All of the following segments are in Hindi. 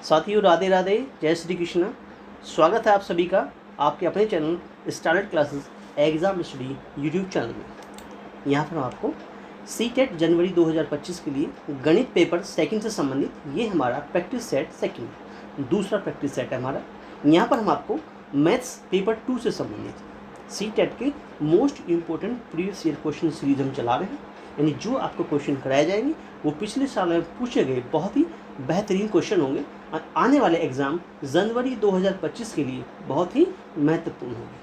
साथियों राधे राधे, जय श्री कृष्ण। स्वागत है आप सभी का आपके अपने channel standard classes exam study YouTube channel में। यहाँ पर हम आपको सीटेट जनवरी 2025 के लिए गणित पेपर सेकंड से संबंधित ये हमारा प्रैक्टिस सेट सेकंड दूसरा प्रैक्टिस सेट है हमारा। यहाँ पर हम आपको मैथ्स पेपर 2 से संबंधित सीटेट के most important previous year question series हम चला रहे हैं। यानी जो आपको क्वेश्चन कराए जाएंगे वो पिछले साल में पूछे गए बहुत ही बेहतरीन क्वेश्चन होंगे और आने वाले एग्ज़ाम जनवरी 2025 के लिए बहुत ही महत्वपूर्ण होंगे।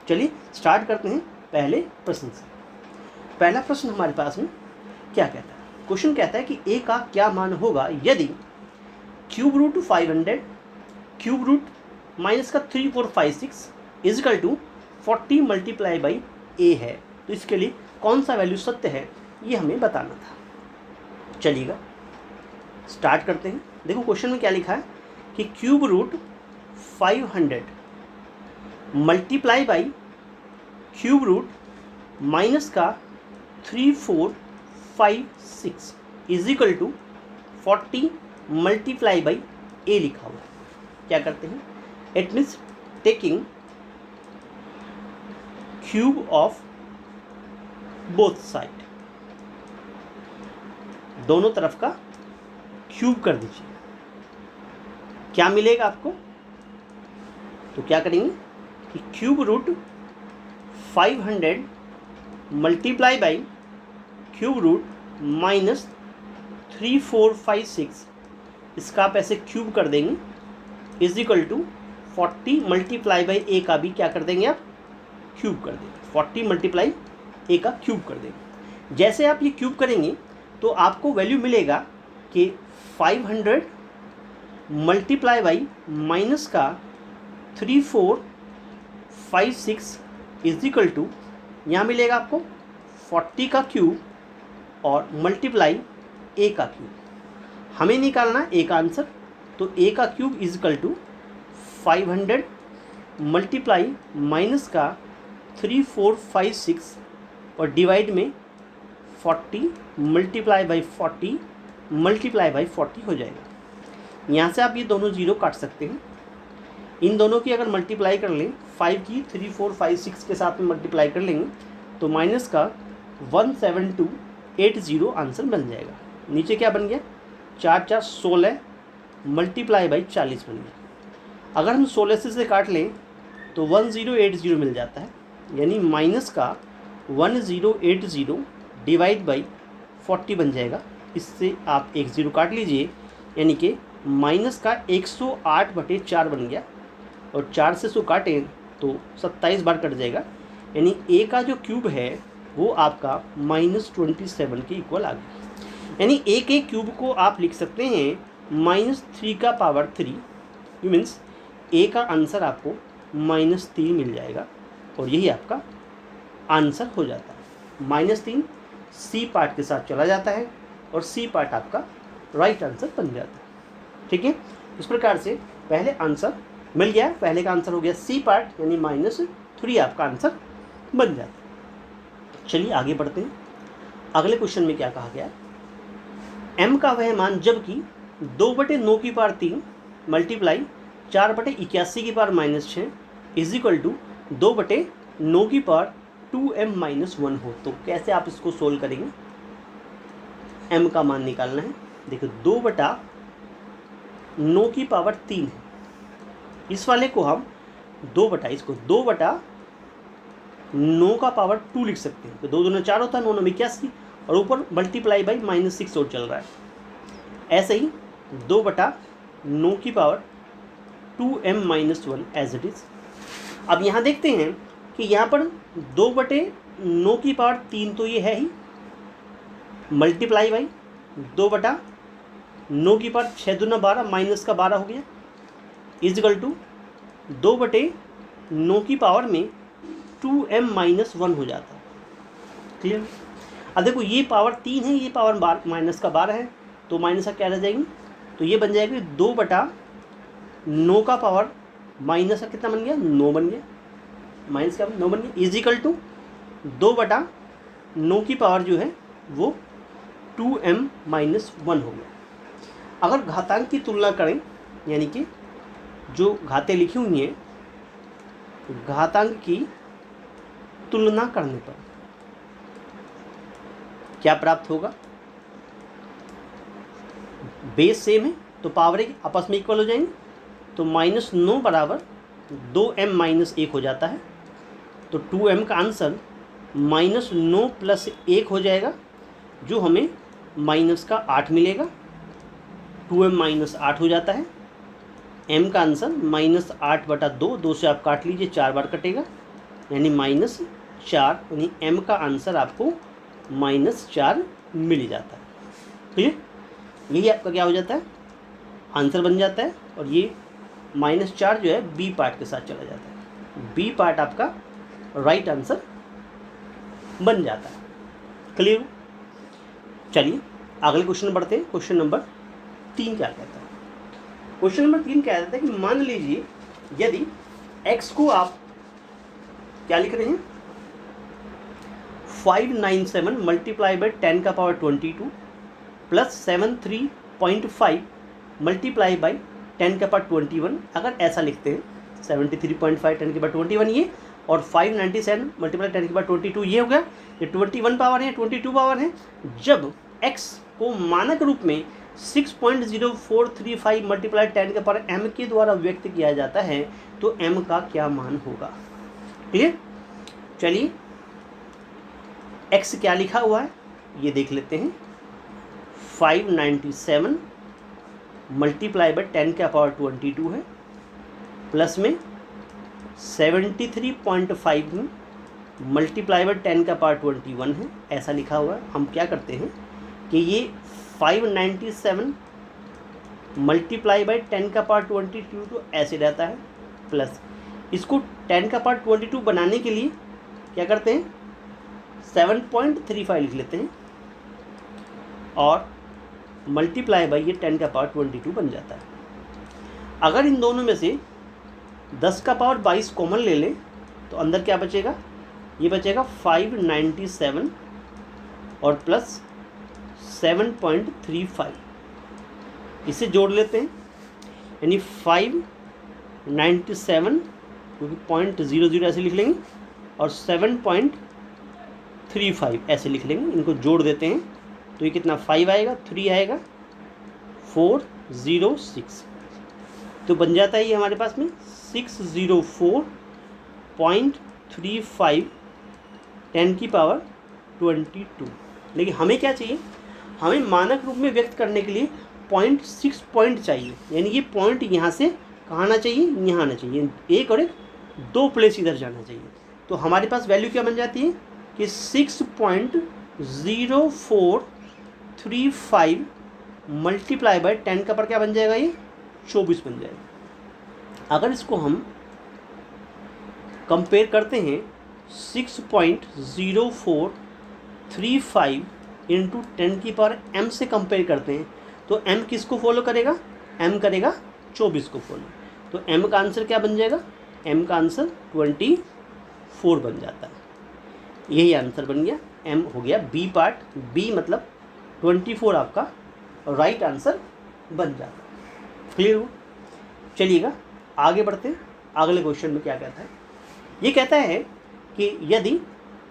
चलिए स्टार्ट करते हैं पहले प्रश्न से। पहला प्रश्न हमारे पास में क्या कहता है? क्वेश्चन कहता है कि ए का क्या मान होगा यदि cube root 500 cube root minus का 3456 is equal to 40 multiply by A है। तो इसके लिए कौन सा वैल्यू सत्य है ये हमें बताना था। चलिएगा स्टार्ट करते हैं। देखो क्वेश्चन में क्या लिखा है कि cube root 500 multiply by cube root minus का 3456 is equal to 40 multiply by a लिखा हुआ है। क्या करते हैं? It means taking cube of both side, दोनों तरफ का क्यूब कर दीजिए। क्या मिलेगा आपको? तो क्या करेंगे कि cube root 500 multiply by cube root minus 3456 इसका आप ऐसे क्यूब कर देंगे is equal to 40 multiply by a का भी क्या कर देंगे आप? क्यूब कर देंगे। 40 मल्टीप्लाई ए का क्यूब कर देंगे। जैसे आप ये क्यूब करेंगे तो आपको वैल्यू मिलेगा कि 500 मल्टीप्लाई बाई माइनस का 3456 इज इक्वल टू यहाँ मिलेगा आपको 40 का क्यूब और मल्टीप्लाई ए का क्यूब। हमें निकालना ए का आंसर, तो ए का cube is equal to 500 multiply minus का 3456 और डिवाइड में 40 मल्टीप्लाई बाई 40 मल्टीप्लाई बाई 40 हो जाएगा। यहाँ से आप ये दोनों जीरो काट सकते हैं। इन दोनों की अगर मल्टीप्लाई कर लें 5 की 3456 के साथ में मल्टीप्लाई कर लेंगे तो माइनस का 17280 आंसर बन जाएगा। नीचे क्या बन गया? 4 4 16 मल्टीप्लाई बाई 40 बन गया। अगर हम 16 से काट लें तो 1080 मिल जाता है, यानी माइनस का 1080 डिवाइड बाई 40 बन जाएगा। इससे आप एक ज़ीरो काट लीजिए, यानी कि माइनस का 108/4 बन गया और 4 से 100 काटें तो 27 बार कट जाएगा। यानी ए का जो क्यूब है वो आपका -27 के इक्वल आ गया। यानी ए के क्यूब को आप लिख सकते हैं -3 का पावर 3। यू मीन्स ए का आंसर आपको -3 मिल जाएगा और यही आपका आंसर हो जाता है। -3 सी पार्ट के साथ चला जाता है और सी पार्ट आपका राइट आंसर बन जाता है। ठीक है, इस प्रकार से पहले आंसर मिल गया। पहले का आंसर हो गया सी पार्ट, यानी -3 आपका आंसर बन जाता है। चलिए आगे बढ़ते हैं। अगले क्वेश्चन में क्या कहा गया? m का वह मान जबकि 2/9 की पावर 3 मल्टीप्लाई 4/81 की पावर -6 इज इक्वल टू 2/9 की पावर 2m-1 हो। तो कैसे आप इसको सोल्व करेंगे? m का मान निकालना है। देखो 2/9 की पावर 3 है, इस वाले को हम 2/9 का पावर 2 लिख सकते हैं। तो 2 दूना 4 होता है, 9 81 और ऊपर मल्टीप्लाई बाई -6 और चल रहा है। ऐसे ही 2/9 की power 2m-1 as it is. अब यहाँ देखते हैं कि यहाँ पर 2/9 की पावर 3 तो ये है ही, मल्टीप्लाई बाई 2/9 की पावर 6 दूना 12 माइनस का 12 हो गया इजगल टू 2/9 की पावर में 2m-1 हो जाता है। क्लियर? अब देखो ये पावर 3 है, ये पावर माइनस का 12 है, तो माइनस का क्या रह जाएगी? तो ये बन जाएगी 2/9 का पावर माइनस का कितना बन गया? 9 बन गया। माइनस का 9 बन गया इजिकल टू 2/9 की पावर जो है वो 2m-1 हो गया। अगर घातांक की तुलना करें यानी कि जो घातें लिखी हुई हैं घातांक की तुलना करने पर क्या प्राप्त होगा, बेस सेम है तो पावर एक आपस में इक्वल हो जाएंगे, तो -9 बराबर 2m-1 हो जाता है। तो 2m का आंसर -9 + 1 हो जाएगा, जो हमें -8 मिलेगा। 2m - 8 हो जाता है। m का आंसर -8/2, 2 से आप काट लीजिए, 4 बार कटेगा, यानी -4, यानी m का आंसर आपको -4 मिल जाता है। ठीक, यही आपका क्या हो जाता है, आंसर बन जाता है। और ये -4 जो है बी पार्ट के साथ चला जाता है, बी पार्ट आपका राइट आंसर बन जाता है। क्लियर? चलिए अगले क्वेश्चन में बढ़ते हैं। क्वेश्चन नंबर 3 क्या कहता है? क्वेश्चन नंबर 3 क्या कहता है कि मान लीजिए यदि x को आप क्या लिख रहे हैं, 597 × 10⁻22 + 73.5 × 10⁻21। अगर ऐसा लिखते हैं 73.5 10⁻21 ये, और 597 × 10⁻22 ये हो गया, ये 21 पावर है, 22 पावर है। जब x को मानक रूप में 6.0435 × 10⁻m के द्वारा व्यक्त किया जाता है तो m का क्या मान होगा? क्लियर? चलिए x क्या लिखा हुआ है ये देख लेते हैं। 597 × 10⁻22 है, प्लस में 73.5 में × 10⁻21 है, ऐसा लिखा हुआ है। हम क्या करते हैं कि ये 597 × 10⁻22 तो ऐसे रहता है, प्लस इसको 10⁻22 बनाने के लिए क्या करते हैं 7.35 लिख लेते हैं, और मल्टीप्लाई बाई ये 10⁻22 बन जाता है। अगर इन दोनों में से 10⁻22 कॉमन ले लें तो अंदर क्या बचेगा, ये बचेगा 597 और प्लस 7.35, इसे जोड़ लेते हैं, यानी 597 क्योंकि 0.00 ऐसे लिख लेंगे और 7.35 ऐसे लिख लेंगे, इनको जोड़ देते हैं तो ये कितना 5 आएगा, 3 आएगा, 406, तो बन जाता है ये हमारे पास में 604.35 10⁻22। लेकिन हमें क्या चाहिए, हमें मानक रूप में व्यक्त करने के लिए 0.6 पॉइंट चाहिए, यानी ये पॉइंट यहाँ से कहाँ आना चाहिए, यहाँ आना चाहिए, एक और एक 2 प्लेस इधर जाना चाहिए। तो हमारे पास वैल्यू क्या बन जाती है कि 6.0435 मल्टीप्लाई बाय 10 का पर क्या बन जाएगा, ये 24 बन जाएगा। अगर इसको हम कंपेयर करते हैं 6.0435 इंटू 10⁻m से कंपेयर करते हैं तो m किसको फॉलो करेगा, m करेगा 24 को फॉलो। तो m का आंसर क्या बन जाएगा, m का आंसर 24 बन जाता है। यही आंसर बन गया, m हो गया b पार्ट, b मतलब 24 आपका राइट आंसर बन जाता है। क्लियर हो? चलिएगा आगे बढ़ते हैं। अगले क्वेश्चन में क्या कहता है, ये कहता है कि यदि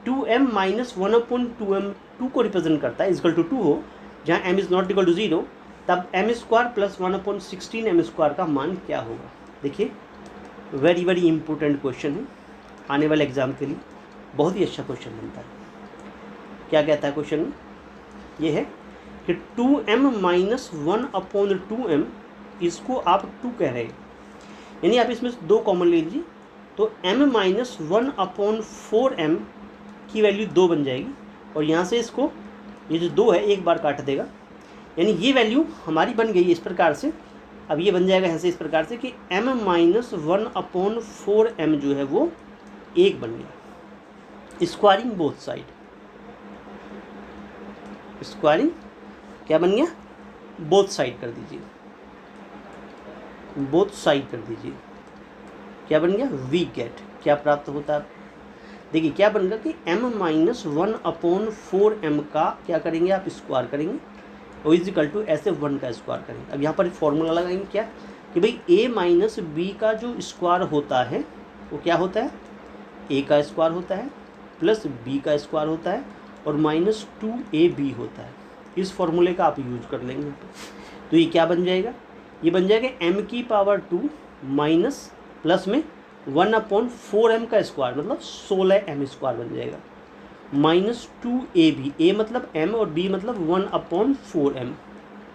2m - 1/2m 2 को रिप्रेजेंट करता है इक्वल टू 2 हो, जहाँ m is not equal to 0, तब m² + 1/16m² का मान क्या होगा? देखिए वेरी वेरी इंपॉर्टेंट क्वेश्चन है, आने वाले एग्जाम के लिए बहुत ही अच्छा क्वेश्चन बनता है। क्या कहता है क्वेश्चन में, ये है कि 2m - 1/2m इसको आप 2 कह रहे हैं, यानी आप इसमें 2 कॉमन ले लीजिए, तो m - 1/4m की वैल्यू 2 बन जाएगी, और यहाँ से इसको ये जो 2 है एक बार काट देगा, यानी ये वैल्यू हमारी बन गई इस प्रकार से। अब ये बन जाएगा यहाँ से इस प्रकार से कि m - 1/4m जो है वो 1 बन गया। स्क्वायरिंग बोथ साइड, स्क्वायरिंग क्या बन गया, बोथ साइड कर दीजिए, बोथ साइड कर दीजिए, क्या बन गया, वी गेट, क्या प्राप्त होता है। देखिए क्या बनेगा कि m - 1/4m का क्या करेंगे आप, स्क्वायर करेंगे, और इज इक्वल टू ऐसे 1 का स्क्वायर करेंगे। अब यहाँ पर फॉर्मूला लगाएंगे, क्या कि भाई ए माइनस बी का जो स्क्वायर होता है वो क्या होता है, ए का स्क्वायर होता है प्लस बी का स्क्वायर होता है और माइनस 2ab होता है। इस फॉर्मूले का आप यूज कर लेंगे। तो ये क्या बन जाएगा, ये बन जाएगा m² माइनस प्लस में 1/4m का स्क्वायर मतलब 16m² बन जाएगा, माइनस 2ab, a मतलब m और b मतलब 1/4m,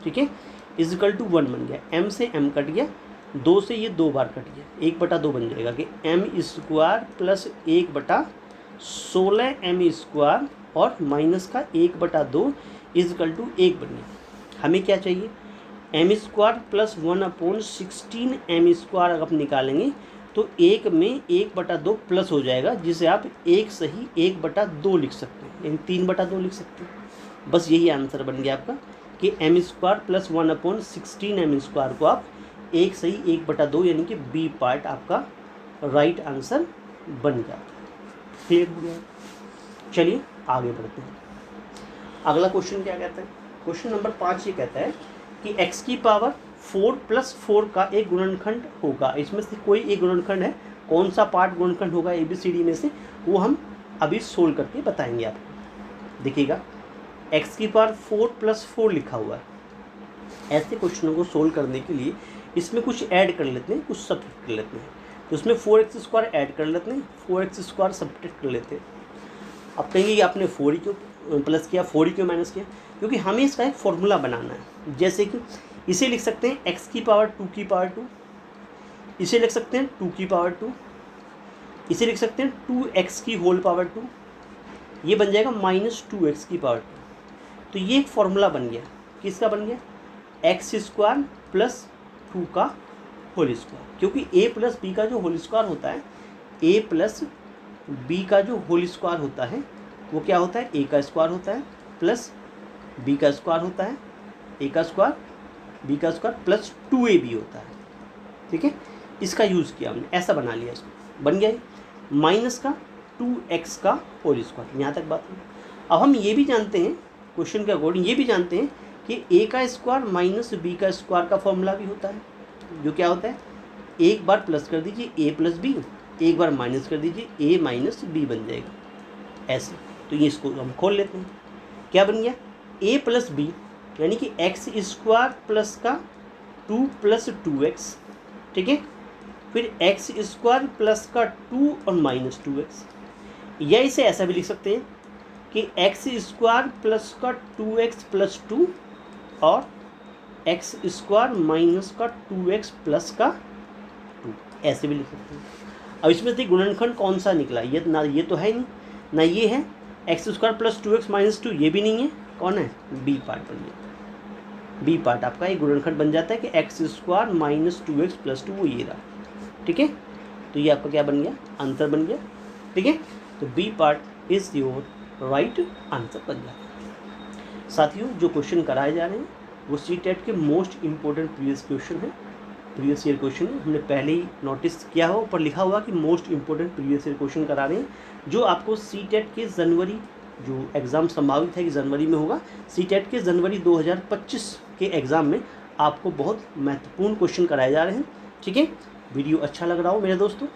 ठीक है, इजिकल टू 1 बन गया। m से m कट गया, 2 से ये 2 बार कट गया, 1/2 बन जाएगा कि m² प्लस 1/16m² और माइनस का 1/2 इजिकल टू 1 बन गया। हमें क्या चाहिए, m² प्लस 1/16m² अगर आप निकालेंगे तो 1 में 1/2 प्लस हो जाएगा, जिसे आप 1 सही 1/2 लिख सकते हैं, यानी 3/2 लिख सकते हैं। बस यही आंसर बन गया आपका कि m² प्लस 1/16m² को आप 1 सही 1/2 यानी कि बी पार्ट आपका राइट आंसर बन जाता है। क्लियर हो गया। चलिए आगे बढ़ते हैं। अगला क्वेश्चन क्या कहता है, क्वेश्चन नंबर 5 ये कहता है कि x⁴ 4 + 4 का एक गुणनखंड होगा। इसमें से कोई एक गुणनखंड है, कौन सा पार्ट गुणनखंड होगा ABCD में से, वो हम अभी सोल्व करके बताएंगे आपको। देखिएगा x⁴ 4 + 4 लिखा हुआ है। ऐसे क्वेश्चनों को सोल्व करने के लिए इसमें कुछ ऐड कर लेते हैं, कुछ सब्ट्रैक्ट कर लेते हैं। तो उसमें 4x² ऐड कर लेते हैं, 4x² सब्ट्रैक्ट कर लेते हैं। अब कहेंगे कि आपने 4 ही क्यों प्लस किया, 4 ही क्यों माइनस किया, क्योंकि हमें इसका एक फॉर्मूला बनाना है। जैसे कि इसे लिख सकते हैं x⁴ इसे लिख सकते हैं 2⁴, इसे लिख सकते हैं 2x⁴, ये बन जाएगा -2x⁴। तो ये एक फॉर्मूला बन गया, किसका बन गया, x² प्लस 2 का होल स्क्वायर, क्योंकि a प्लस b का जो होल स्क्वायर होता है, a प्लस b का जो होल स्क्वायर होता है वो क्या होता है, a का स्क्वायर होता है प्लस b का स्क्वायर होता है, a का स्क्वायर b का स्क्वायर प्लस 2ab होता है, ठीक है। इसका यूज़ किया हमने, ऐसा बना लिया, इसको बन गया माइनस का 2x का होल स्क्वायर। यहाँ तक बात है। अब हम ये भी जानते हैं, क्वेश्चन के अकॉर्डिंग ये भी जानते हैं कि a का स्क्वायर माइनस b का स्क्वायर का फॉर्मूला भी होता है, जो क्या होता है, एक बार प्लस कर दीजिए a प्लस b, एक बार माइनस कर दीजिए a माइनस b बन जाएगा ऐसे। तो ये इसको हम खोल लेते हैं, क्या बन गया, a प्लस b यानी कि x² प्लस का 2 + 2x, ठीक है, फिर x² प्लस का 2 और माइनस 2x, या इसे ऐसा भी लिख सकते हैं कि x² प्लस का 2x प्लस 2 और x² माइनस का 2x प्लस का 2, ऐसे भी लिख सकते हैं। अब इसमें से गुणनखंड कौन सा निकला, ये ना ये तो है नहीं, ना ये है x² प्लस 2x माइनस 2, ये भी नहीं है, कौन है, बी पार्ट बन गया। बी पार्ट आपका एक गुणनखंड बन जाता है कि x² माइनस 2x प्लस 2, वो ये रहा, ठीक है। तो ये आपका क्या बन गया, आंसर बन गया, ठीक है। तो B part is your right answer बन जाता है। साथियों, जो क्वेश्चन कराए जा रहे हैं वो CTET के मोस्ट इम्पोर्टेंट प्रीवियस क्वेश्चन है, प्रीवियस ईयर क्वेश्चन है। हमने पहले ही नोटिस किया हो, ऊपर लिखा हुआ कि most important previous year question करा रहे हैं, जो आपको CTET के जनवरी, जो एग्ज़ाम संभावित है कि जनवरी में होगा, CTET के जनवरी 2025 के एग्ज़ाम में आपको बहुत महत्वपूर्ण क्वेश्चन कराए जा रहे हैं, ठीक है। वीडियो अच्छा लग रहा हो मेरे दोस्तों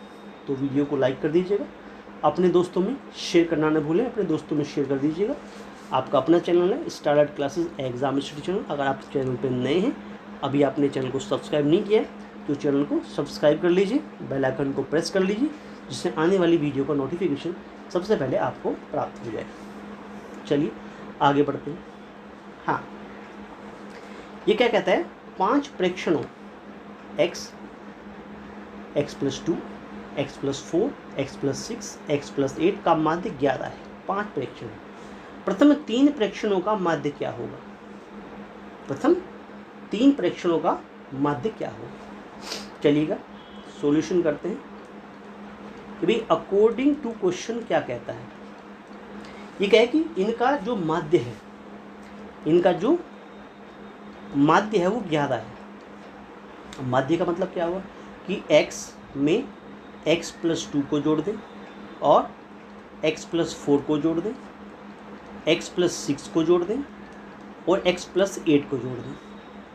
तो वीडियो को लाइक कर दीजिएगा, अपने दोस्तों में शेयर करना न भूलें, अपने दोस्तों में शेयर कर दीजिएगा। आपका अपना चैनल है stardust classes exam study channel. अगर आप चैनल पर नए हैं, अभी आपने चैनल को सब्सक्राइब नहीं किया है, तो चैनल को सब्सक्राइब कर लीजिए, बेल आइकन को प्रेस कर लीजिए, जिससे आने वाली वीडियो का नोटिफिकेशन सबसे पहले आपको प्राप्त हो जाए। चलिए आगे बढ़ते हैं। हाँ, ये क्या कहता है, 5 प्रेक्षणों x, x + 2, x + 4, x + 6, x + 8 का माध्य 11 है। 5 प्रेक्षण, प्रथम 3 प्रेक्षणों का माध्य क्या होगा, प्रथम 3 प्रेक्षणों का माध्य क्या होगा। चलिएगा सॉल्यूशन करते हैं कि भाई अकॉर्डिंग टू क्वेश्चन क्या कहता है। ये कहे कि इनका जो माध्य है, इनका जो माध्य है वो 11 है। माध्य का मतलब क्या हुआ कि x में x + 2 को जोड़ दें और x + 4 को जोड़ दें, x + 6 को जोड़ दें और x + 8 को जोड़ दें।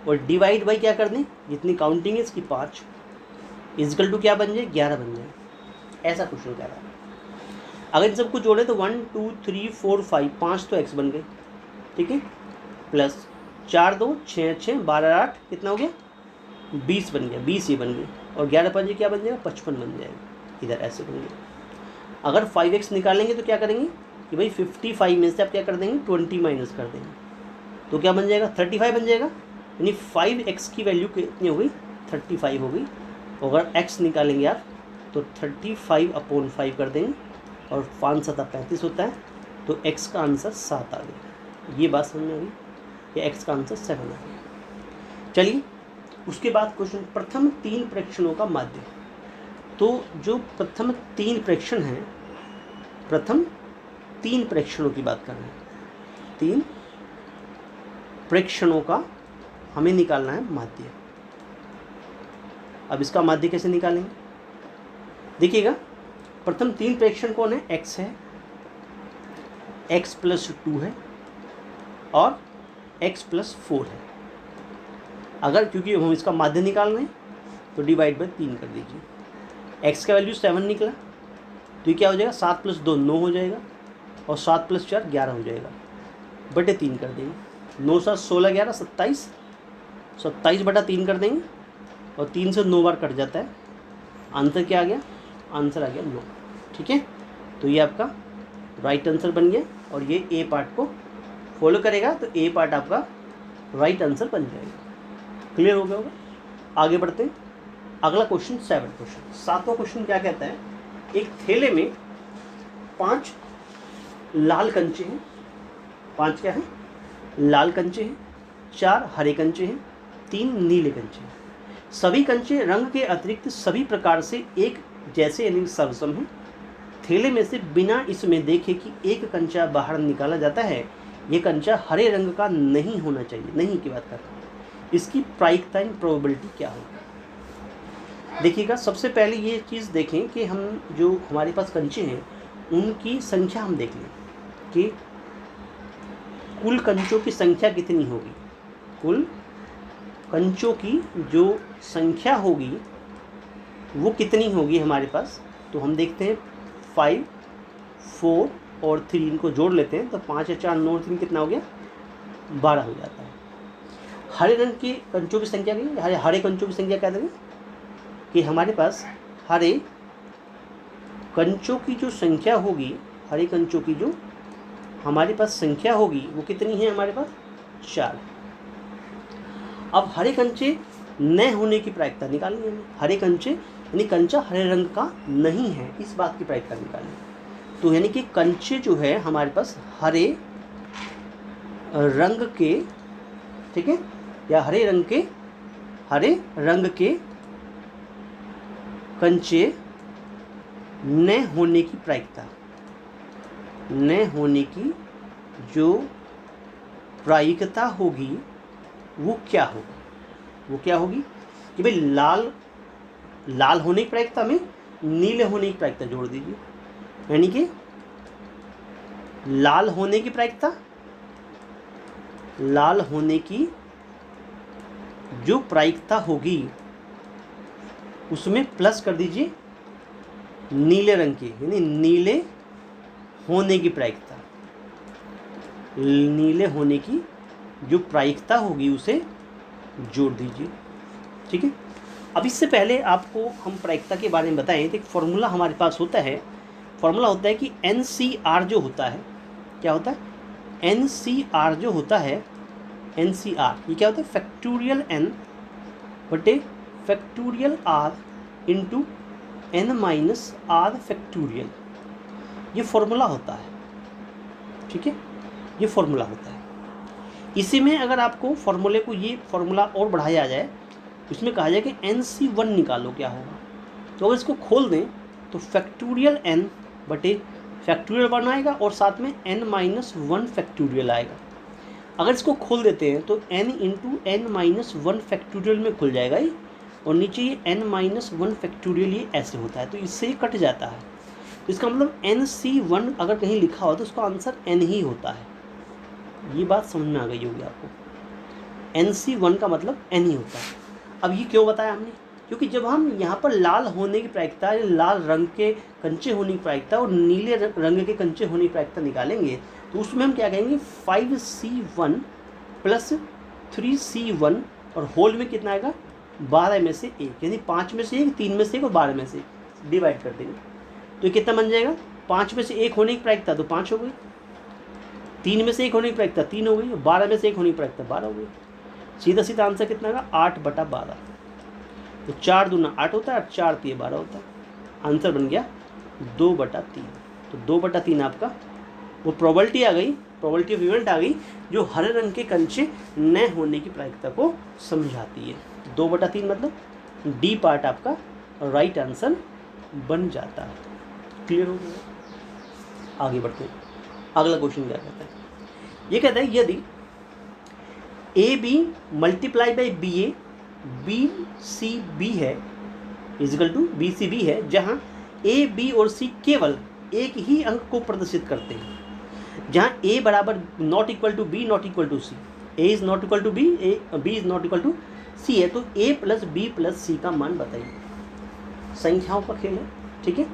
और डिवाइड बाई क्या कर दें, जितनी काउंटिंग है इसकी 5 इजकल टू क्या बन जाए 11 बन जाए। ऐसा क्वेश्चन कह रहा है। अगर इन सबको जोड़े तो 1 2 3 4 5 5 तो एक्स बन गए, ठीक है, प्लस 4 2 6 6 12 8 कितना हो गया 20 बन गया, 20 ये बन गई, और 11 5 क्या बन जाएगा 55 बन जाएगा। इधर ऐसे बन गया। अगर 5x निकालेंगे तो क्या करेंगे कि भाई 55 में से आप क्या कर देंगे 20 माइनस कर देंगे, तो क्या बन जाएगा 35 बन जाएगा। यानी 5x की वैल्यू कितनी हो गई 35 हो गई। अगर x निकालेंगे आप तो 35/5 कर देंगे, और 5 7 35 होता है, तो x का आंसर 7 आ गया। ये बात समझ में आ गई कि x का आंसर 7 आ गया। चलिए उसके बाद क्वेश्चन प्रथम 3 प्रेक्षणों का माध्य। तो जो प्रथम 3 प्रेक्षण हैं, प्रथम 3 प्रेक्षणों की बात कर रहे हैं, 3 प्रेक्षणों का हमें निकालना है माध्य। अब इसका माध्य कैसे निकालेंगे, देखिएगा प्रथम 3 प्रेक्षण कौन है, x है, x + 2 है और x + 4 है। अगर क्योंकि हम इसका माध्य निकाल रहे हैं तो डिवाइड बाई 3 कर दीजिए। x का वैल्यू 7 निकला तो ये क्या हो जाएगा 7 + 2 9 हो जाएगा, और 7 + 4 11 हो जाएगा, बटे 3 कर देंगे। 9 7 16 11 27, 27/3 कर देंगे, और 3 से 9 बार कट जाता है। आंसर क्या आ गया, आंसर आ गया 9। ठीक है, तो ये आपका राइट आंसर बन गया, और ये ए पार्ट को फॉलो करेगा तो ए पार्ट आपका राइट आंसर बन जाएगा। क्लियर हो गया होगा। आगे बढ़ते हैं। अगला क्वेश्चन 7 क्वेश्चन, 7वां क्वेश्चन क्या कहता है, एक थैले में 5 लाल कंचे हैं, 5 क्या है लाल कंचे हैं, 4 हरे कंचे हैं, 3 नीले कंचे हैं। सभी कंचे रंग के अतिरिक्त सभी प्रकार से एक जैसे यानी सर्वसम हैं। थैले में से बिना इसमें देखे कि एक कंचा बाहर निकाला जाता है, ये कंचा हरे रंग का नहीं होना चाहिए। नहीं की बात कर रहा हूँ, इसकी प्रायिकता प्रोबेबिलिटी क्या होगी। देखिएगा सबसे पहले ये चीज़ देखें कि हम जो हमारे पास कंचे हैं उनकी संख्या हम देख लें कि कुल कंचों की संख्या कितनी होगी। कुल कंचों की जो संख्या होगी वो कितनी होगी हमारे पास, तो हम देखते हैं 5 4 और 3 इनको जोड़ लेते हैं तो 5 4 9 3 कितना हो गया 12 हो जाता है। हरे रंग के कंचों की संख्या की हरे कंचों की संख्या क्या देंगे कि हमारे पास हरे कंचों की जो संख्या होगी, हरे कंचों की जो हमारे पास संख्या होगी वो कितनी है हमारे पास 4। अब हरे कंचे न होने की प्रायिकता निकालेंगे हमें। हरे कंचे यानी कंचा हरे रंग का नहीं है, इस बात की प्रायिकता निकालेंगे। तो यानी कि कंचे जो है हमारे पास हरे रंग के, ठीक है, या हरे रंग के कंचे न होने की प्रायिकता, न होने की जो प्रायिकता होगी वो क्या होगी, वो क्या होगी कि भाई लाल होने की प्रायिकता में नीले होने की प्रायिकता जोड़ दीजिए। यानी कि लाल होने की प्रायिकता, लाल होने की जो प्रायिकता होगी उसमें प्लस कर दीजिए नीले रंग की, यानी नीले होने की प्रायिकता, नीले होने की जो प्रायिकता होगी उसे जोड़ दीजिए। ठीक है, अब इससे पहले आपको हम प्रायिकता के बारे में बताएं तो एक फॉर्मूला हमारे पास होता है। फॉर्मूला होता है कि NCR जो होता है, क्या होता है NCR जो होता है, NCR ये क्या होता है फैक्टोरियल N बटे factorial R into N minus R factorial, ये फॉर्मूला होता है। ठीक है, ये फॉर्मूला होता है। इसी में अगर आपको फॉर्मूले को ये फॉर्मूला और बढ़ाया जाए, इसमें कहा जाए कि NC1 निकालो क्या होगा, तो अगर इसको खोल दें तो फैक्टोरियल N बटे फैक्टोरियल 1 आएगा और साथ में N माइनस 1 फैक्टोरियल आएगा। अगर इसको खोल देते हैं तो N into N minus 1 factorial में खुल जाएगा ये, और नीचे ये N माइनस 1 फैक्टोरियल ये ऐसे होता है, तो इससे ये कट जाता है। तो इसका मतलब NC1 अगर कहीं लिखा हो तो उसका आंसर N ही होता है। ये बात समझ में आ गई होगी आपको। NC1 का मतलब N ही होता है। अब ये क्यों बताया हमने, क्योंकि जब हम यहाँ पर लाल होने की प्रायिकता, लाल रंग के कंचे होने की प्रायिकता और नीले रंग के कंचे होने की प्रायिकता निकालेंगे तो उसमें हम क्या कहेंगे 5C1 प्लस 3C1 और होल में कितना आएगा 12 में से 1, यानी 5 में से 1, 3 में से 1 और 12 में से 1 डिवाइड कर देंगे तो कितना बन जाएगा 5 में से 1 होने की प्रायिकता तो 5 हो गई, 3 में से 1 होने की प्रायिकता 3 हो गई, 12 में से 1 होने की प्रायिकता 12 हो गई। सीधा सीधा आंसर कितना आएगा 8/12। तो 4 दूना 8 होता है और 4 3 12 होता है। आंसर बन गया 2/3। तो 2/3 आपका वो प्रोबेबिलिटी आ गई, प्रोबेबिलिटी ऑफ इवेंट आ गई जो हरे रंग के कंचे न होने की प्रायिकता को समझाती है। 2/3 मतलब डी पार्ट आपका राइट आंसर बन जाता है। क्लियर हो गया? आगे बढ़ते हैं। अगला क्वेश्चन क्या कहता है, ये कहता है यदि AB multiply by BA BCB है इजिकल टू BCB है, जहाँ A B और C केवल एक ही अंक को प्रदर्शित करते हैं, जहाँ A बराबर not equal to B not equal to C, A is not equal to B, B is not equal to C है, तो A plus B plus C का मान बताइए। संख्याओं का खेल है, ठीक है,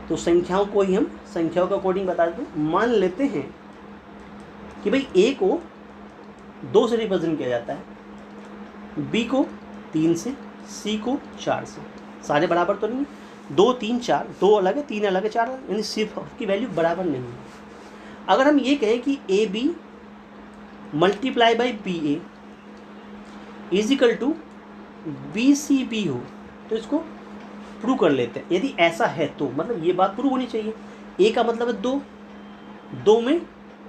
तो संख्याओं को ही हम संख्याओं के अकॉर्डिंग बता देते हैं। मान लेते हैं कि भाई A को 2 से रिप्रेजेंट किया जाता है, B को 3 से, C को 4 से। सारे बराबर तो नहीं, 2 3 4, 2 अलग है 3 अलग है 4 अलग, यानी सिर्फ की वैल्यू बराबर नहीं है। अगर हम ये कहें कि AB multiply by BA is equal to BCB हो तो इसको प्रूव कर लेते हैं। यदि ऐसा है तो मतलब ये बात प्रूव होनी चाहिए। A का मतलब है 2, 2 में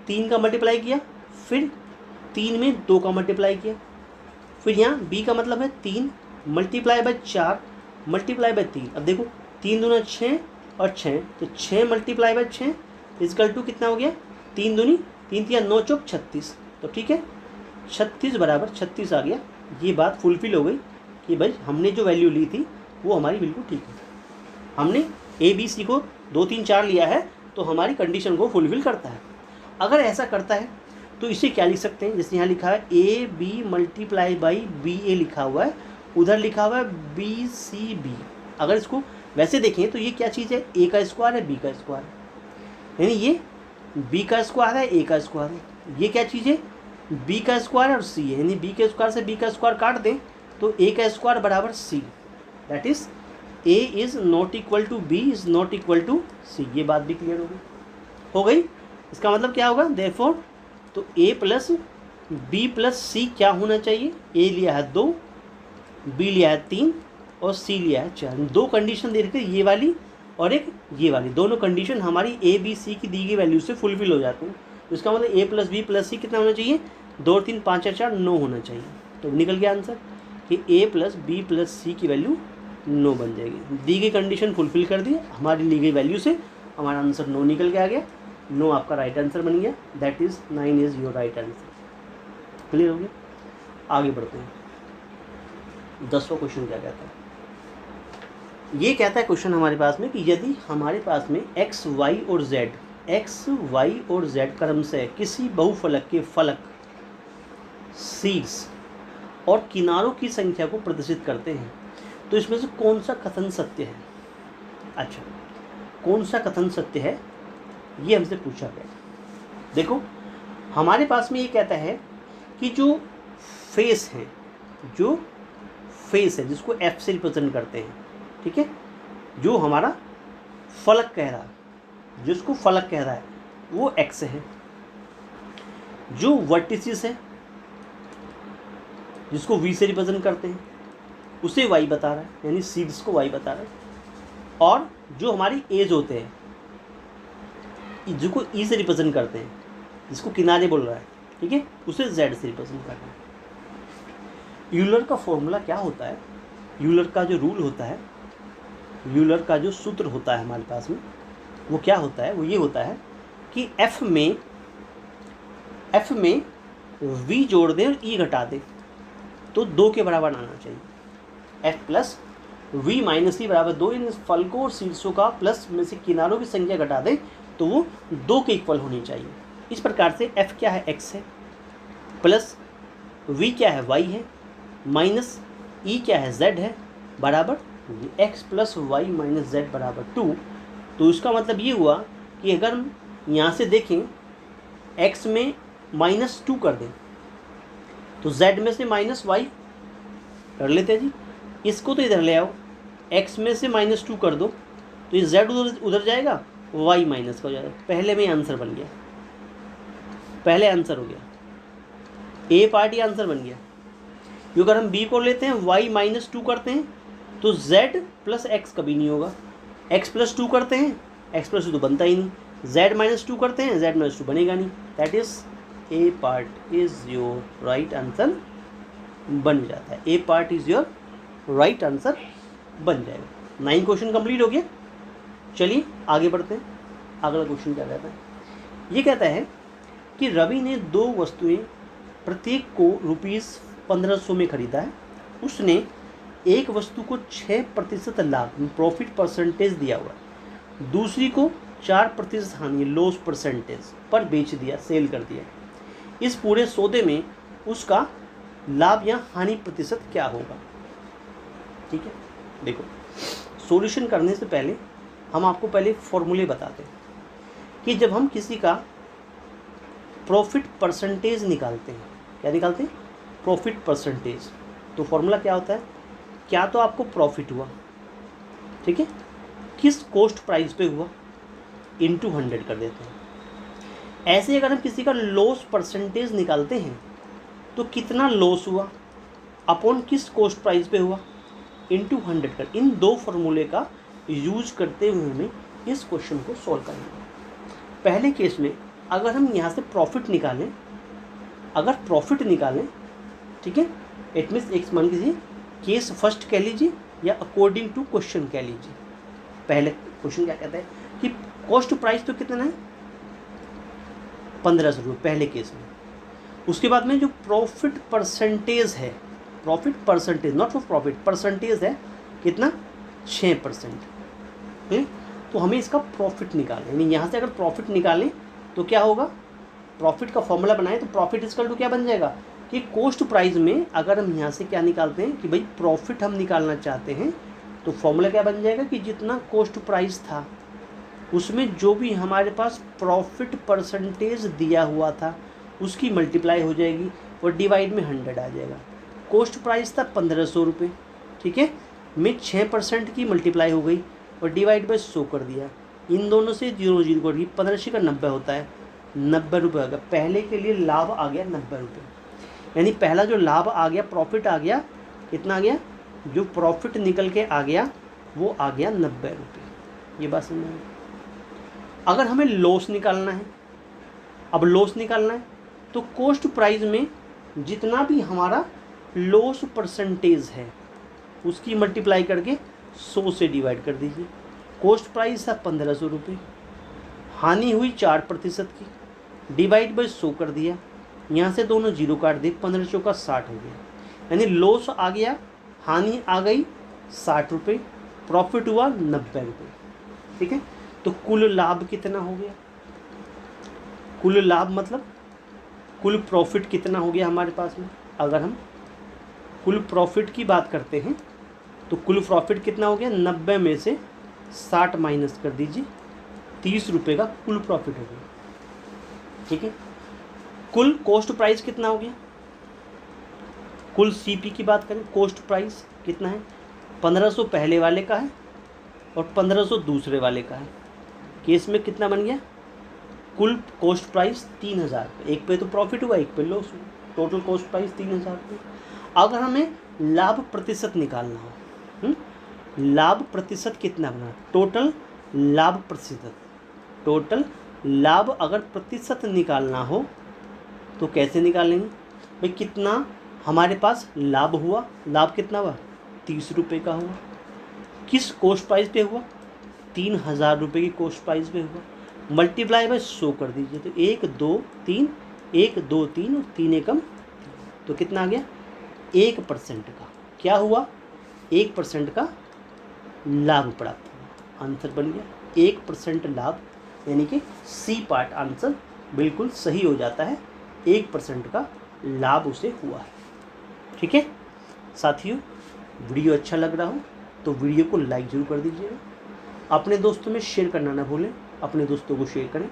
3 का मल्टीप्लाई किया, फिर 3 में 2 का मल्टीप्लाई किया, फिर यहाँ B का मतलब है 3 मल्टीप्लाई बाई 4 मल्टीप्लाई बाई 3। अब देखो 3 दूना 6 और 6, तो 6 मल्टीप्लाई बाई 6 इजकल टू कितना हो गया 3 दूनी 3 3 9 चौक 36। तो ठीक है 36 बराबर 36 आ गया। ये बात फुलफिल हो गई कि भाई हमने जो वैल्यू ली थी वो हमारी बिल्कुल ठीक है। हमने ABC को 2 3 4 लिया है तो हमारी कंडीशन को फुलफिल करता है। अगर ऐसा करता है तो इसे क्या लिख सकते हैं, जैसे यहाँ लिखा है AB मल्टीप्लाई बाई BA लिखा हुआ है, उधर लिखा हुआ है BCB। अगर इसको वैसे देखें तो ये क्या चीज़ है, A का स्क्वायर है B का स्क्वायर है, यानी ये B का स्क्वायर है A का स्क्वायर है। ये क्या चीज़ है B का स्क्वायर और C है, यानी B के स्क्वायर से B का स्क्वायर काट दें तो A का स्क्वायर बराबर C, that is A is not equal to B is not equal to C। ये बात भी क्लियर हो गई। इसका मतलब क्या होगा देयरफॉर, तो A plus B plus C क्या होना चाहिए, A लिया है 2, B लिया है 3 और C लिया है 4। 2 कंडीशन दे रखी है, ये वाली और एक ये वाली, दोनों कंडीशन हमारी A B C की दी गई वैल्यू से फुलफिल हो जाती हैं। तो इसका मतलब A plus B plus C कितना होना चाहिए, 2 3 5 4 9 होना चाहिए। तो निकल गया आंसर कि A plus B plus C की वैल्यू 9 बन जाएगी। दी गई कंडीशन फुलफिल कर दी हमारी ली गई वैल्यू से, हमारा आंसर 9 निकल के आ गया। 9 आपका राइट आंसर बन गया, that is 9 is your right answer. Clear हो गया? आगे बढ़ते हैं। 10वां क्वेश्चन क्या कहता है, ये कहता है क्वेश्चन हमारे पास में कि यदि हमारे पास में x y और z क्रम से किसी बहुफलक के फलक शीर्ष और किनारों की संख्या को प्रदर्शित करते हैं तो इसमें से कौन सा कथन सत्य है। अच्छा, कौन सा कथन सत्य है ये हमसे पूछा गया। देखो हमारे पास में ये कहता है कि जो फेस है जिसको F से रिप्रेजेंट करते हैं, ठीक है, जो हमारा फलक कह रहा है, जिसको फलक कह रहा है वो x है। जो वर्टिसिस है जिसको V से रिप्रेजेंट करते हैं उसे y बता रहा है, यानी शीर्ष को y बता रहा है। और जो हमारी एज होते हैं जिसको E से रिप्रेजेंट करते हैं, जिसको किनारे बोल रहा है, ठीक है, उसे Z से रिप्रेजेंट करना है। यूलर का फॉर्मूला क्या होता है, यूलर का जो रूल होता है, यूलर का जो सूत्र होता है हमारे पास में वो क्या होता है, वो ये होता है कि F में V जोड़ दें और E घटा दें तो 2 के बराबर आना चाहिए। F plus V minus E बराबर 2, इन फलकों और शीर्षों का प्लस में से किनारों की संख्या घटा दें तो वो 2 के इक्वल होनी चाहिए। इस प्रकार से F क्या है, x है, प्लस v क्या है y है, माइनस e क्या है z है, बराबर x plus Y minus z बराबर 2। तो इसका मतलब ये हुआ कि अगर हम यहाँ से देखें x में -2 कर दें तो z में से -y कर लेते हैं जी। इसको तो इधर ले आओ, x में से -2 कर दो तो ये z उधर जाएगा, y माइनस का हो जाएगा। पहले में आंसर बन गया, पहले आंसर हो गया, ए पार्ट ही आंसर बन गया। क्योंकि अगर हम b को लेते हैं y -2 करते हैं तो z प्लस x कभी नहीं होगा, x प्लस 2 करते हैं x प्लस 2 तो बनता ही नहीं, z -2 करते हैं z -2 बनेगा नहीं। That is a part is your right answer बन जाता है, a part is your right answer बन जाएगा। 9 क्वेश्चन कंप्लीट हो गया। चलिए आगे बढ़ते हैं। अगला क्वेश्चन क्या कहता है, ये कहता है कि रवि ने 2 वस्तुएं प्रत्येक को ₹1500 में खरीदा है। उसने एक वस्तु को 6% लाभ प्रॉफिट परसेंटेज दिया हुआ है, दूसरी को 4% हानि लॉस परसेंटेज पर बेच दिया, सेल कर दिया। इस पूरे सौदे में उसका लाभ या हानि प्रतिशत क्या होगा? ठीक है, देखो सॉल्यूशन करने से पहले हम आपको पहले फॉर्मूले बताते हैं कि जब हम किसी का प्रॉफिट परसेंटेज निकालते हैं, क्या निकालते हैं? Profit percentage. तो फॉर्मूला क्या होता है? क्या तो आपको प्रॉफिट हुआ, ठीक है, किस कॉस्ट प्राइस पे हुआ, इंटू 100 कर देते हैं। ऐसे अगर हम किसी का लॉस परसेंटेज निकालते हैं तो कितना लॉस हुआ अपॉन किस कॉस्ट प्राइस पे हुआ, इंटू 100 कर। इन 2 फार्मूले का यूज करते हुए हमें इस क्वेश्चन को सॉल्व करेंगे। पहले केस में अगर हम यहाँ से प्रॉफिट निकालें, अगर प्रॉफिट निकालें, ठीक है, इट मीन्स एक मान लीजिए केस फर्स्ट कह लीजिए या अकॉर्डिंग टू क्वेश्चन कह लीजिए। पहले क्वेश्चन क्या कहता है कि कॉस्ट प्राइस तो कितना है, 1500 रुपये पहले केस में। उसके बाद में जो प्रॉफिट परसेंटेज है, profit percentage not for profit, percentage है कितना, 6% है। तो हमें इसका प्रॉफिट निकालें, यानी यहाँ से अगर प्रॉफिट निकालें तो क्या होगा, प्रॉफिट का फॉर्मूला बनाएं तो प्रॉफिट इक्वल टू क्या बन जाएगा कि कॉस्ट प्राइस में अगर हम यहाँ से क्या निकालते हैं कि भाई प्रॉफिट हम निकालना चाहते हैं तो फॉर्मूला क्या बन जाएगा कि जितना कॉस्ट प्राइस था उसमें जो भी हमारे पास प्रॉफिट परसेंटेज दिया हुआ था उसकी मल्टीप्लाई हो जाएगी और डिवाइड में 100 आ जाएगा। कॉस्ट प्राइस था 1500 रुपये, ठीक है, में 6% की मल्टीप्लाई हो गई और डिवाइड बाई 100 कर दिया। इन दोनों से 0 0 कर दी, 1500 का 90 होता है, 90 रुपये आ गया। पहले के लिए लाभ आ गया 90 रुपये, यानी पहला जो लाभ आ गया, प्रॉफिट आ गया, कितना आ गया, जो प्रॉफिट निकल के आ गया वो आ गया 90 रुपये। ये बात समझ में? अगर हमें लॉस निकालना है, अब लॉस निकालना है तो कॉस्ट प्राइस में जितना भी हमारा लॉस परसेंटेज है उसकी मल्टीप्लाई करके 100 से डिवाइड कर दीजिए। कॉस्ट प्राइस था 1500 रुपये, हानि हुई 4% की, डिवाइड बाई 100 कर दिया, यहाँ से दोनों 0 काट दिए, 1500 का 60 हो गया, यानी लॉस आ गया, हानि आ गई 60 रुपये, प्रॉफिट हुआ 90 रुपये, ठीक है। तो कुल लाभ कितना हो गया, कुल लाभ मतलब कुल प्रॉफिट कितना हो गया हमारे पास में। अगर हम कुल प्रॉफिट की बात करते हैं तो कुल प्रॉफिट कितना हो गया, 90 में से 60 माइनस कर दीजिए, 30 रुपये का कुल प्रॉफिट हो गया, ठीक है। कुल कॉस्ट प्राइस कितना हो गया, कुल सीपी की बात करें, कॉस्ट प्राइस कितना है, 1500 पहले वाले का है और 1500 दूसरे वाले का है। केस में कितना बन गया, कुल कॉस्ट प्राइस 3000 रुपये, एक पे तो प्रॉफिट हुआ एक पे लॉस हुआ, टोटल कॉस्ट प्राइस 3000 रुपये। अगर हमें लाभ प्रतिशत निकालना हो, लाभ प्रतिशत कितना बना, टोटल लाभ प्रतिशत, टोटल लाभ अगर प्रतिशत निकालना हो तो कैसे निकालेंगे भाई, कितना हमारे पास लाभ हुआ, लाभ कितना हुआ, 30 रुपये का हुआ, किस कॉस्ट प्राइस पे हुआ, 3000 रुपये की कॉस्ट प्राइस पे हुआ, मल्टीप्लाई बाय 100 कर दीजिए, तो 1 2 3 1 2 3 और 3 एकम, तो कितना आ गया, 1% का क्या हुआ, 1% का लाभ प्राप्त हुआ, आंसर बन गया 1% लाभ, यानी कि सी पार्ट आंसर बिल्कुल सही हो जाता है, 1% का लाभ उसे हुआ है। ठीक है साथियों, वीडियो अच्छा लग रहा हो तो वीडियो को लाइक ज़रूर कर दीजिएगा, अपने दोस्तों में शेयर करना ना भूलें, अपने दोस्तों को शेयर करें।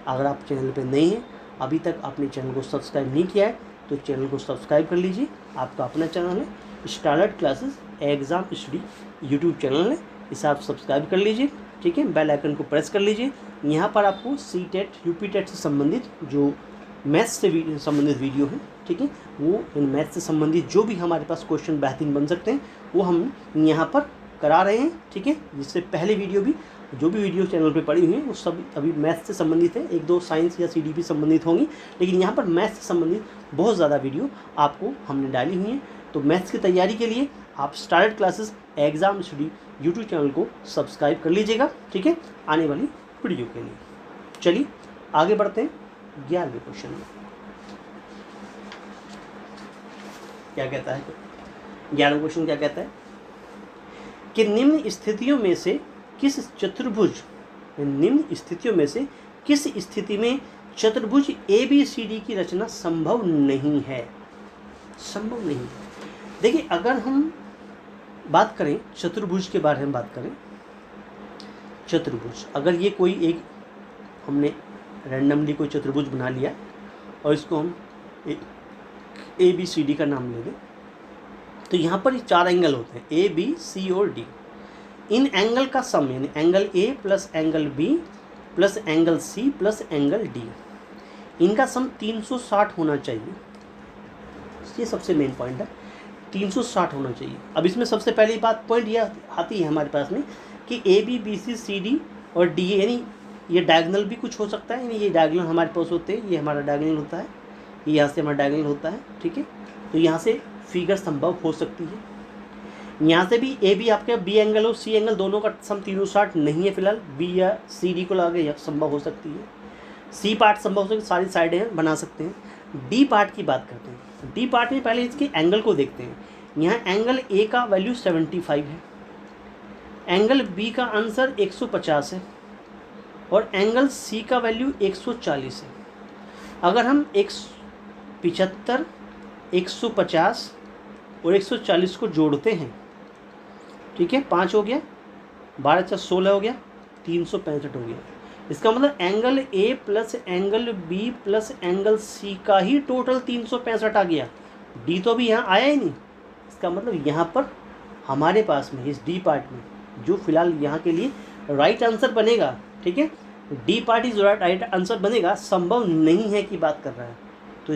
अगर आप चैनल पर नए हैं, अभी तक आपने चैनल को सब्सक्राइब नहीं किया है तो चैनल को सब्सक्राइब कर लीजिए। आपका अपना चैनल है starlight classes exam study YouTube channel है, इसे आप सब्सक्राइब कर लीजिए। ठीक है, बेल आइकन को प्रेस कर लीजिए। यहाँ पर आपको सी-टेट यूपी-टेट से संबंधित जो मैथ्स से संबंधित वीडियो है, ठीक है, वो इन मैथ्स से संबंधित जो भी हमारे पास क्वेश्चन बेहतरीन बन सकते हैं वो हम यहाँ पर करा रहे हैं। ठीक है, जिससे पहले वीडियो भी जो भी वीडियो चैनल पे पड़ी हुई हैं वो सब अभी मैथ्स से संबंधित है, 1-2 साइंस या सीडीपी संबंधित होंगी, लेकिन यहाँ पर मैथ्स से संबंधित बहुत ज़्यादा वीडियो आपको हमने डाली हुई हैं। तो मैथ्स की तैयारी के लिए आप starlight classes exam study YouTube channel को सब्सक्राइब कर लीजिएगा। ठीक है, आने वाली वीडियो के लिए। चलिए आगे बढ़ते हैं 11वें क्वेश्चन में। क्या कहता है 11वां क्वेश्चन? क्या कहता है कि निम्न स्थितियों में से किस स्थिति में चतुर्भुज ABCD की रचना संभव नहीं है? संभव नहीं है। देखिए, अगर हम बात करें चतुर्भुज के बारे में बात करें, चतुर्भुज अगर ये कोई एक हमने रैंडमली कोई चतुर्भुज बना लिया और इसको हम ABCD का नाम ले लें, तो यहाँ पर 4 एंगल होते हैं A, B, C और D। इन एंगल का सम यानी angle A plus angle B plus angle C plus angle D, इनका सम 360 होना चाहिए। ये सबसे मेन पॉइंट है, 360 होना चाहिए। अब इसमें सबसे पहली बात पॉइंट यह आती है हमारे पास में कि AB, BC, CD और D यानी ये डायगोनल भी कुछ हो सकता है, यानी ये डायगोनल हमारे पास होते हैं, ये हमारा डायगोनल होता है, ये यहाँ से हमारा डायगोनल होता है। ठीक है, तो यहाँ से फिगर संभव हो सकती है। यहाँ से भी AB आपके B एंगल और C एंगल दोनों का सम 360 नहीं है फिलहाल, B या CD को लगा के संभव हो सकती है। C पार्ट संभव हो सकती है, सारी साइडें हैं बना सकते हैं। D पार्ट की बात करते हैं। D पार्ट में पहले इसके एंगल को देखते हैं। यहाँ एंगल A का वैल्यू 75 है, एंगल B का आंसर 150 है और एंगल C का वैल्यू 140 है। अगर हम 75, 150 और 140 को जोड़ते हैं, ठीक है, 5 हो गया, 12 × 16 हो गया, 365 हो गया। इसका मतलब angle A plus angle B plus angle C का ही टोटल 365 आ गया। D तो अभी यहाँ आया ही नहीं। इसका मतलब यहाँ पर हमारे पास में इस D पार्ट में जो फिलहाल यहाँ के लिए राइट आंसर बनेगा, ठीक है, D part is right answer बनेगा, संभव नहीं है की बात कर रहा है। तो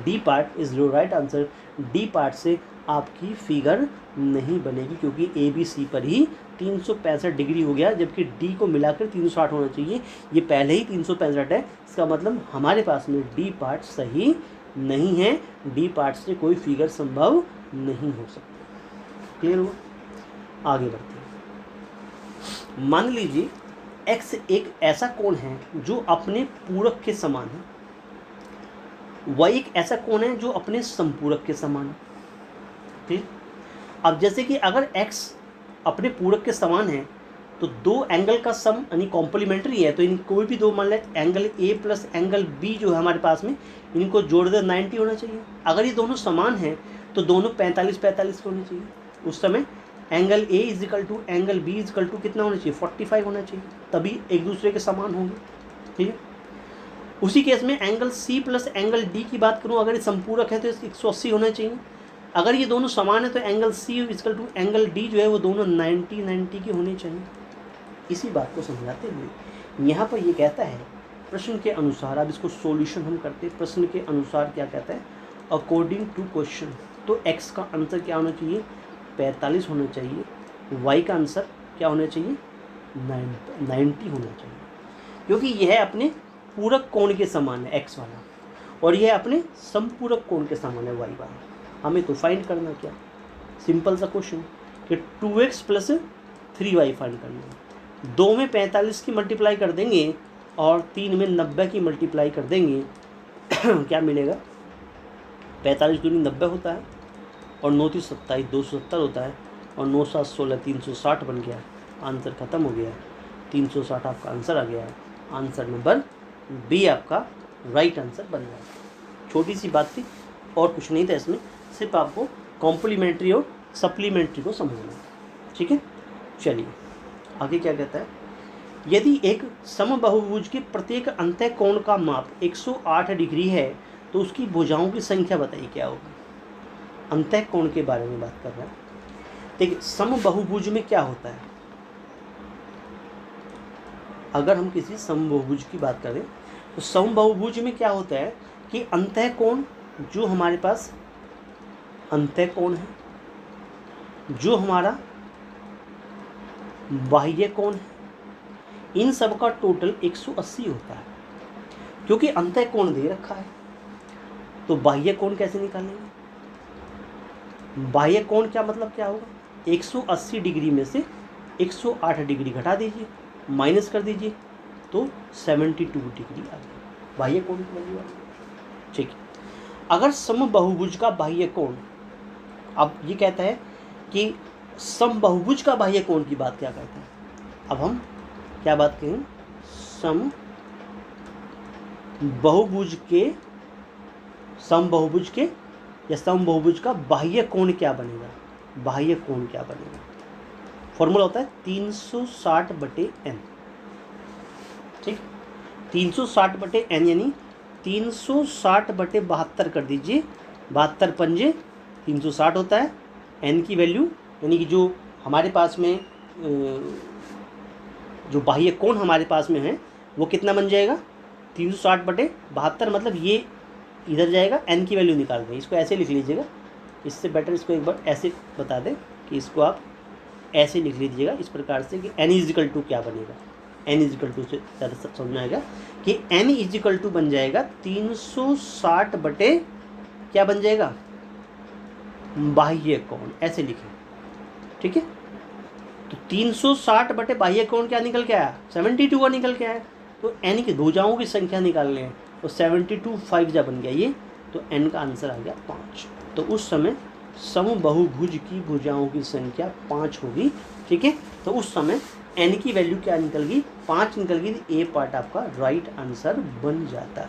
D part is right answer. D part से आपकी फिगर नहीं बनेगी क्योंकि ABC पर ही 365 डिग्री हो गया, जबकि D को मिलाकर 360 होना चाहिए। ये पहले ही 365 है, इसका मतलब हमारे पास में D पार्ट सही नहीं है। D पार्ट से कोई फिगर संभव नहीं हो सकती। क्लियर हुआ? आगे बढ़ते हैं। मान लीजिए X एक ऐसा कोण है जो अपने पूरक के समान है, Y एक ऐसा कोण है जो अपने संपूरक के समान है। ठीक, अब जैसे कि अगर X अपने पूरक के समान है तो दो एंगल का सम यानी कॉम्प्लीमेंट्री है, तो इन कोई भी दो मान लें angle A plus angle B जो है हमारे पास में, इनको जोड़ दे 90 होना चाहिए। अगर ये दोनों समान हैं तो दोनों 45 होने चाहिए। उस समय angle A is equal to angle B is equal to कितना होना चाहिए? 45 होना चाहिए, तभी एक दूसरे के समान होंगे। ठीक है, उसी केस में angle C plus angle D की बात करूँ, अगर ये संपूरक है तो 180 होना चाहिए। अगर ये दोनों समान है तो angle C is equal to angle D जो है वो दोनों 90 के होने चाहिए। इसी बात को समझाते हुए यहाँ पर ये कहता है प्रश्न के अनुसार, अब इसको सॉल्यूशन हम करते हैं। प्रश्न के अनुसार क्या कहता है? अकॉर्डिंग टू क्वेश्चन, तो x का आंसर क्या होना चाहिए? 45 होना चाहिए। y का आंसर क्या होना चाहिए? 90 होना चाहिए, क्योंकि यह अपने पूरक कोण के समान है x वाला, और यह अपने संपूरक कोण के समान है y वाला। हमें तो फाइंड करना क्या, सिंपल सा क्वेश्चन कि 2x प्लस 3y फाइंड करना है। 2 में 45 की मल्टीप्लाई कर देंगे और 3 में 90 की मल्टीप्लाई कर देंगे क्या मिलेगा? 45 दूनी 90 होता है और 9 3 27 270 होता है, और 9 7 16 360 बन गया। आंसर ख़त्म हो गया, 360 आपका आंसर आ गया है। आंसर नंबर बी आपका राइट आंसर बन गया। छोटी सी बात थी और कुछ नहीं था इसमें, सिर्फ आपको कॉम्प्लीमेंट्री और सप्लीमेंट्री को समझना। ठीक है, चलिए आगे क्या कहता है। यदि एक समबाहुभुज के प्रत्येक अंतः कोण का माप 108 डिग्री है तो उसकी भुजाओं की संख्या बताइए क्या होगी। अंतः कोण के बारे में बात कर रहा है। देखिए समबाहुभुज में क्या होता है, अगर हम किसी समबाहुभुज की बात करें तो समबाहुभुज में क्या होता है कि अंतः कोण, जो हमारे पास अंतः कोण है, जो हमारा बाह्य कोण है, इन सब का टोटल 180 होता है। क्योंकि अंतः कोण दे रखा है तो बाह्य कोण कैसे निकालेंगे। बाह्य कोण क्या मतलब क्या होगा, 180 डिग्री में से 108 डिग्री घटा दीजिए, माइनस कर दीजिए तो 72 डिग्री आ गई बाह्य कोण की वैल्यू आ गई। ठीक है, अगर समबाहुभुज का बाह्य कोण, अब ये कहता है कि समबाहुभुज का बाह्य कोण की बात क्या करता है। अब हम क्या बात करें, समबाहुभुज के या समबाहुभुज का बाह्य कोण क्या बनेगा। बाह्य कोण क्या बनेगा, फॉर्मूला होता है 360/n। ठीक, 360/n यानी 360/72 कर दीजिए, 72 पंजे 360 होता है। n की वैल्यू यानी कि जो हमारे पास में जो बाह्य कोण हमारे पास में है वो कितना बन जाएगा, 360/72, मतलब ये इधर जाएगा, n की वैल्यू निकाल दें। इसको ऐसे लिख लीजिएगा, इससे बेटर इसको एक बार ऐसे बता दें कि इसको आप ऐसे लिख लीजिएगा इस प्रकार से कि n = क्या बनेगा। n = से ज़्यादा समझ में आएगा कि n = बन जाएगा 360 क्या बन जाएगा, बाह्य कोण, ऐसे लिखें। ठीक है, तो 360 बाह्य कोण क्या निकल के आया, 72 का निकल के आया। तो n की भुजाओं की संख्या निकालने हैं तो 72 5 जा बन गया ये, तो n का आंसर आ गया 5। तो उस समय समबाहुभुज की भुजाओं की संख्या 5 होगी। ठीक है, तो उस समय n की वैल्यू क्या निकल गई, 5 निकल गई। ए पार्ट आपका राइट आंसर बन जाता है।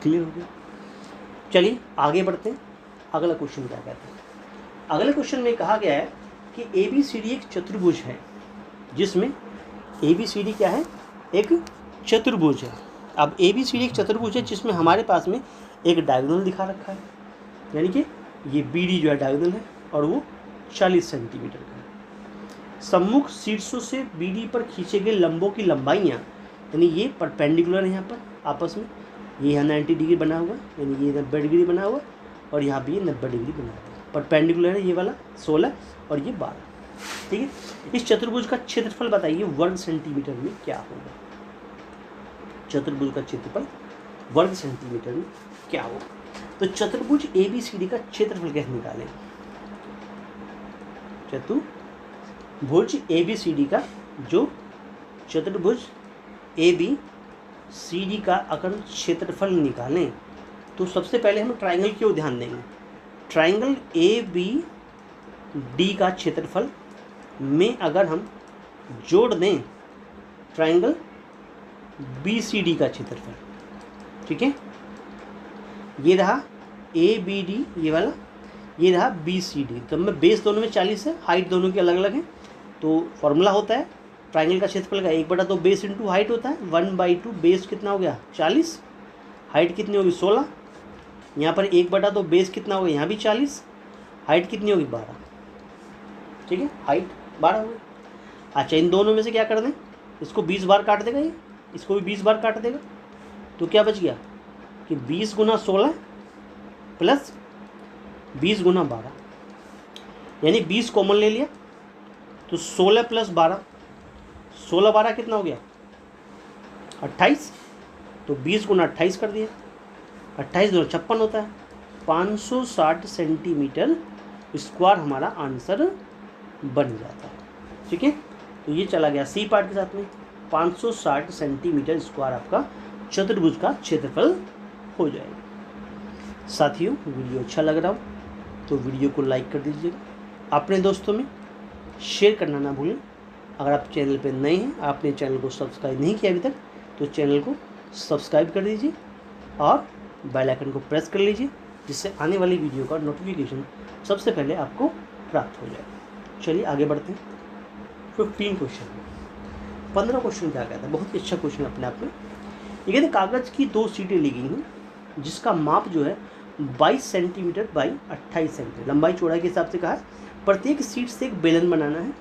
क्लियर हो गया। चलिए आगे बढ़ते हैं, अगला क्वेश्चन क्या कहते हैं। अगले क्वेश्चन में कहा गया है कि ABCD एक चतुर्भुज है जिसमें ABCD क्या है, एक चतुर्भुज है। अब ABCD एक चतुर्भुज है जिसमें हमारे पास में एक डायगोनल दिखा रखा है, यानी कि ये BD जो है डायगोनल है और वो 40 सेंटीमीटर का है। सम्मुख शीर्षों से BD पर खींचे गए लंबों की लंबाइयाँ, यानी ये परपेंडिकुलर है यहाँ पर आपस में, ये यहाँ 90 डिग्री बना हुआ, यानी ये 90 डिग्री बना हुआ और यहाँ भी ये 90 डिग्री बना हुआ। परपेंडिकुलर है ये वाला 16 और ये 12। ठीक है, इस चतुर्भुज का क्षेत्रफल बताइए वर्ग सेंटीमीटर में क्या होगा। चतुर्भुज का क्षेत्रफल वर्ग सेंटीमीटर में क्या होगा। तो चतुर्भुज ABCD का क्षेत्रफल कैसे निकालें। चतुर्भुज ABCD का, जो चतुर्भुज ABCD का अगर क्षेत्रफल निकालें तो सबसे पहले हम ट्राइंगल की ओर ध्यान देंगे। ट्राइंगल ABD का क्षेत्रफल में अगर हम जोड़ दें ट्राइंगल BCD का क्षेत्रफल, ठीक है, ये रहा ABD ये वाला, ये रहा BCD। तो मैं बेस दोनों में 40 है, हाइट दोनों की अलग अलग है। तो फॉर्मूला होता है ट्राइंगल का क्षेत्रफल का 1/2 बेस इंटू हाइट होता है। 1/2 बेस कितना हो गया 40, हाइट कितनी होगी 16। यहाँ पर 1/2 बेस कितना होगा, यहाँ भी 40, हाइट कितनी होगी 12। ठीक है, हाइट 12 होगी। अच्छा, इन दोनों में से क्या कर दें, इसको 20 बार काट देगा, ये इसको भी 20 बार काट देगा। तो क्या बच गया कि 20 × 16 प्लस 20 × 12, यानी 20 कॉमन ले लिया तो 16 + 12, 16 12 कितना हो गया 28। तो 20 × 28 कर दिया, 28 2 56 होता है। 560 सेंटीमीटर स्क्वायर हमारा आंसर बन जाता है। ठीक है, तो ये चला गया सी पार्ट के साथ में। 560 सेंटीमीटर स्क्वायर आपका चतुर्भुज का क्षेत्रफल हो जाएगा। साथियों, वीडियो अच्छा लग रहा हो तो वीडियो को लाइक कर दीजिएगा, अपने दोस्तों में शेयर करना ना भूलें। अगर आप चैनल पर नए हैं, आपने चैनल को सब्सक्राइब नहीं किया अभी तक, तो चैनल को सब्सक्राइब कर दीजिए और बेल आइकन को प्रेस कर लीजिए जिससे आने वाली वीडियो का नोटिफिकेशन सबसे पहले आपको प्राप्त हो जाए। चलिए आगे बढ़ते हैं। 15 क्वेश्चन, 15 क्वेश्चन क्या कहता है, बहुत ही अच्छा क्वेश्चन अपने आप में। ये कहते हैं कागज़ की 2 शीटें ली गई हैं जिसका माप जो है 22 सेंटीमीटर बाई 28 सेंटीमीटर लंबाई चौड़ाई के हिसाब से कहा है। प्रत्येक सीट से एक बेलन बनाना है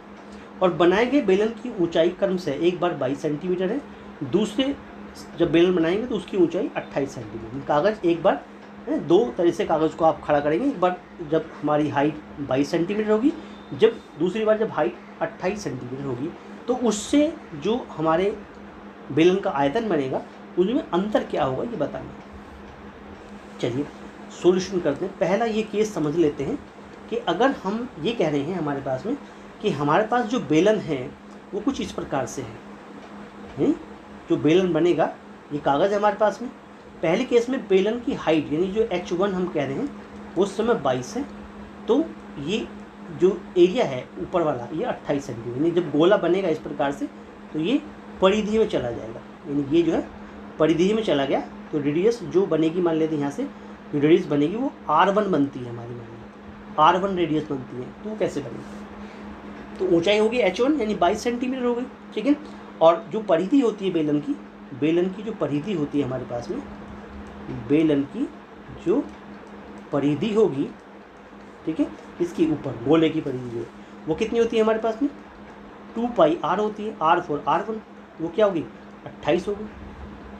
और बनाए गए बेलन की ऊंचाई क्रमशः एक बार 22 सेंटीमीटर है, दूसरे जब बेलन बनाएंगे तो उसकी ऊंचाई 28 सेंटीमीटर। कागज़ एक बार 2 तरह से कागज़ को आप खड़ा करेंगे। एक बार जब हमारी हाइट 22 सेंटीमीटर होगी, जब दूसरी बार जब हाइट 28 सेंटीमीटर होगी, तो उससे जो हमारे बेलन का आयतन बनेगा उसमें अंतर क्या होगा ये बताना। चलिए सॉल्यूशन करते हैं। पहला ये केस समझ लेते हैं कि अगर हम ये कह रहे हैं हमारे पास में कि हमारे पास जो बेलन है वो कुछ इस प्रकार से है। जो बेलन बनेगा, ये कागज़ है हमारे पास में। पहले केस में बेलन की हाइट यानी जो H1 हम कह रहे हैं उस समय 22 है, तो ये जो एरिया है ऊपर वाला ये 28 सेंटीमीटर, यानी जब गोला बनेगा इस प्रकार से तो ये परिधि में चला जाएगा, यानी ये जो है परिधि में चला गया। तो रेडियस जो बनेगी, मान लेते हैं यहाँ से जो रेडियस बनेगी वो R1 बनती है हमारी, मान R1 रेडियस बनती है। तो कैसे बनेगी, तो ऊंचाई होगी H1 यानी 22 सेंटीमीटर हो गई, ठीक है। और जो परिधि होती है बेलन की जो परिधि होती है हमारे पास में, बेलन की जो परिधि होगी, ठीक है, इसके ऊपर गोले की परिधि जो है वो कितनी होती है हमारे पास में 2 पाई R होती है। R फॉर R1, वो क्या होगी 28 होगी।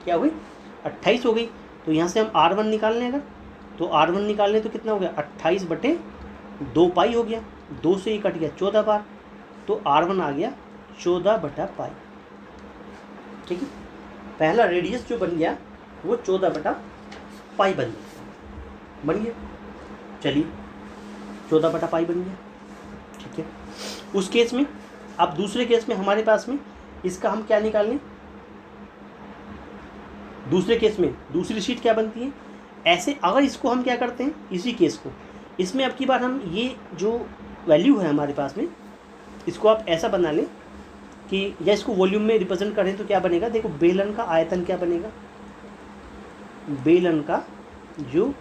क्या हो गई 28 हो गई। तो यहाँ से हम R1 निकाल लें, अगर तो R1 निकाल लें तो कितना हो गया 28/2 पाई हो गया, 2 से ही कट गया 14 बार, तो R1 आ गया 14 पाई, ठीक है। पहला रेडियस जो बन गया वो 14 पाई बन गया। चलिए 14 पाई बन गया, ठीक है। उस केस में अब दूसरे केस में हमारे पास में इसका हम क्या निकाल लें, दूसरे केस में दूसरी शीट क्या बनती है। ऐसे अगर इसको हम क्या करते हैं, इसी केस को, इसमें अब की बार हम ये जो वैल्यू है हमारे पास में इसको आप ऐसा बना लें कि या इसको वॉल्यूम में रिप्रेजेंट करें तो क्या बनेगा, देखो बेलन का आयतन क्या बनेगा, बेलन का जो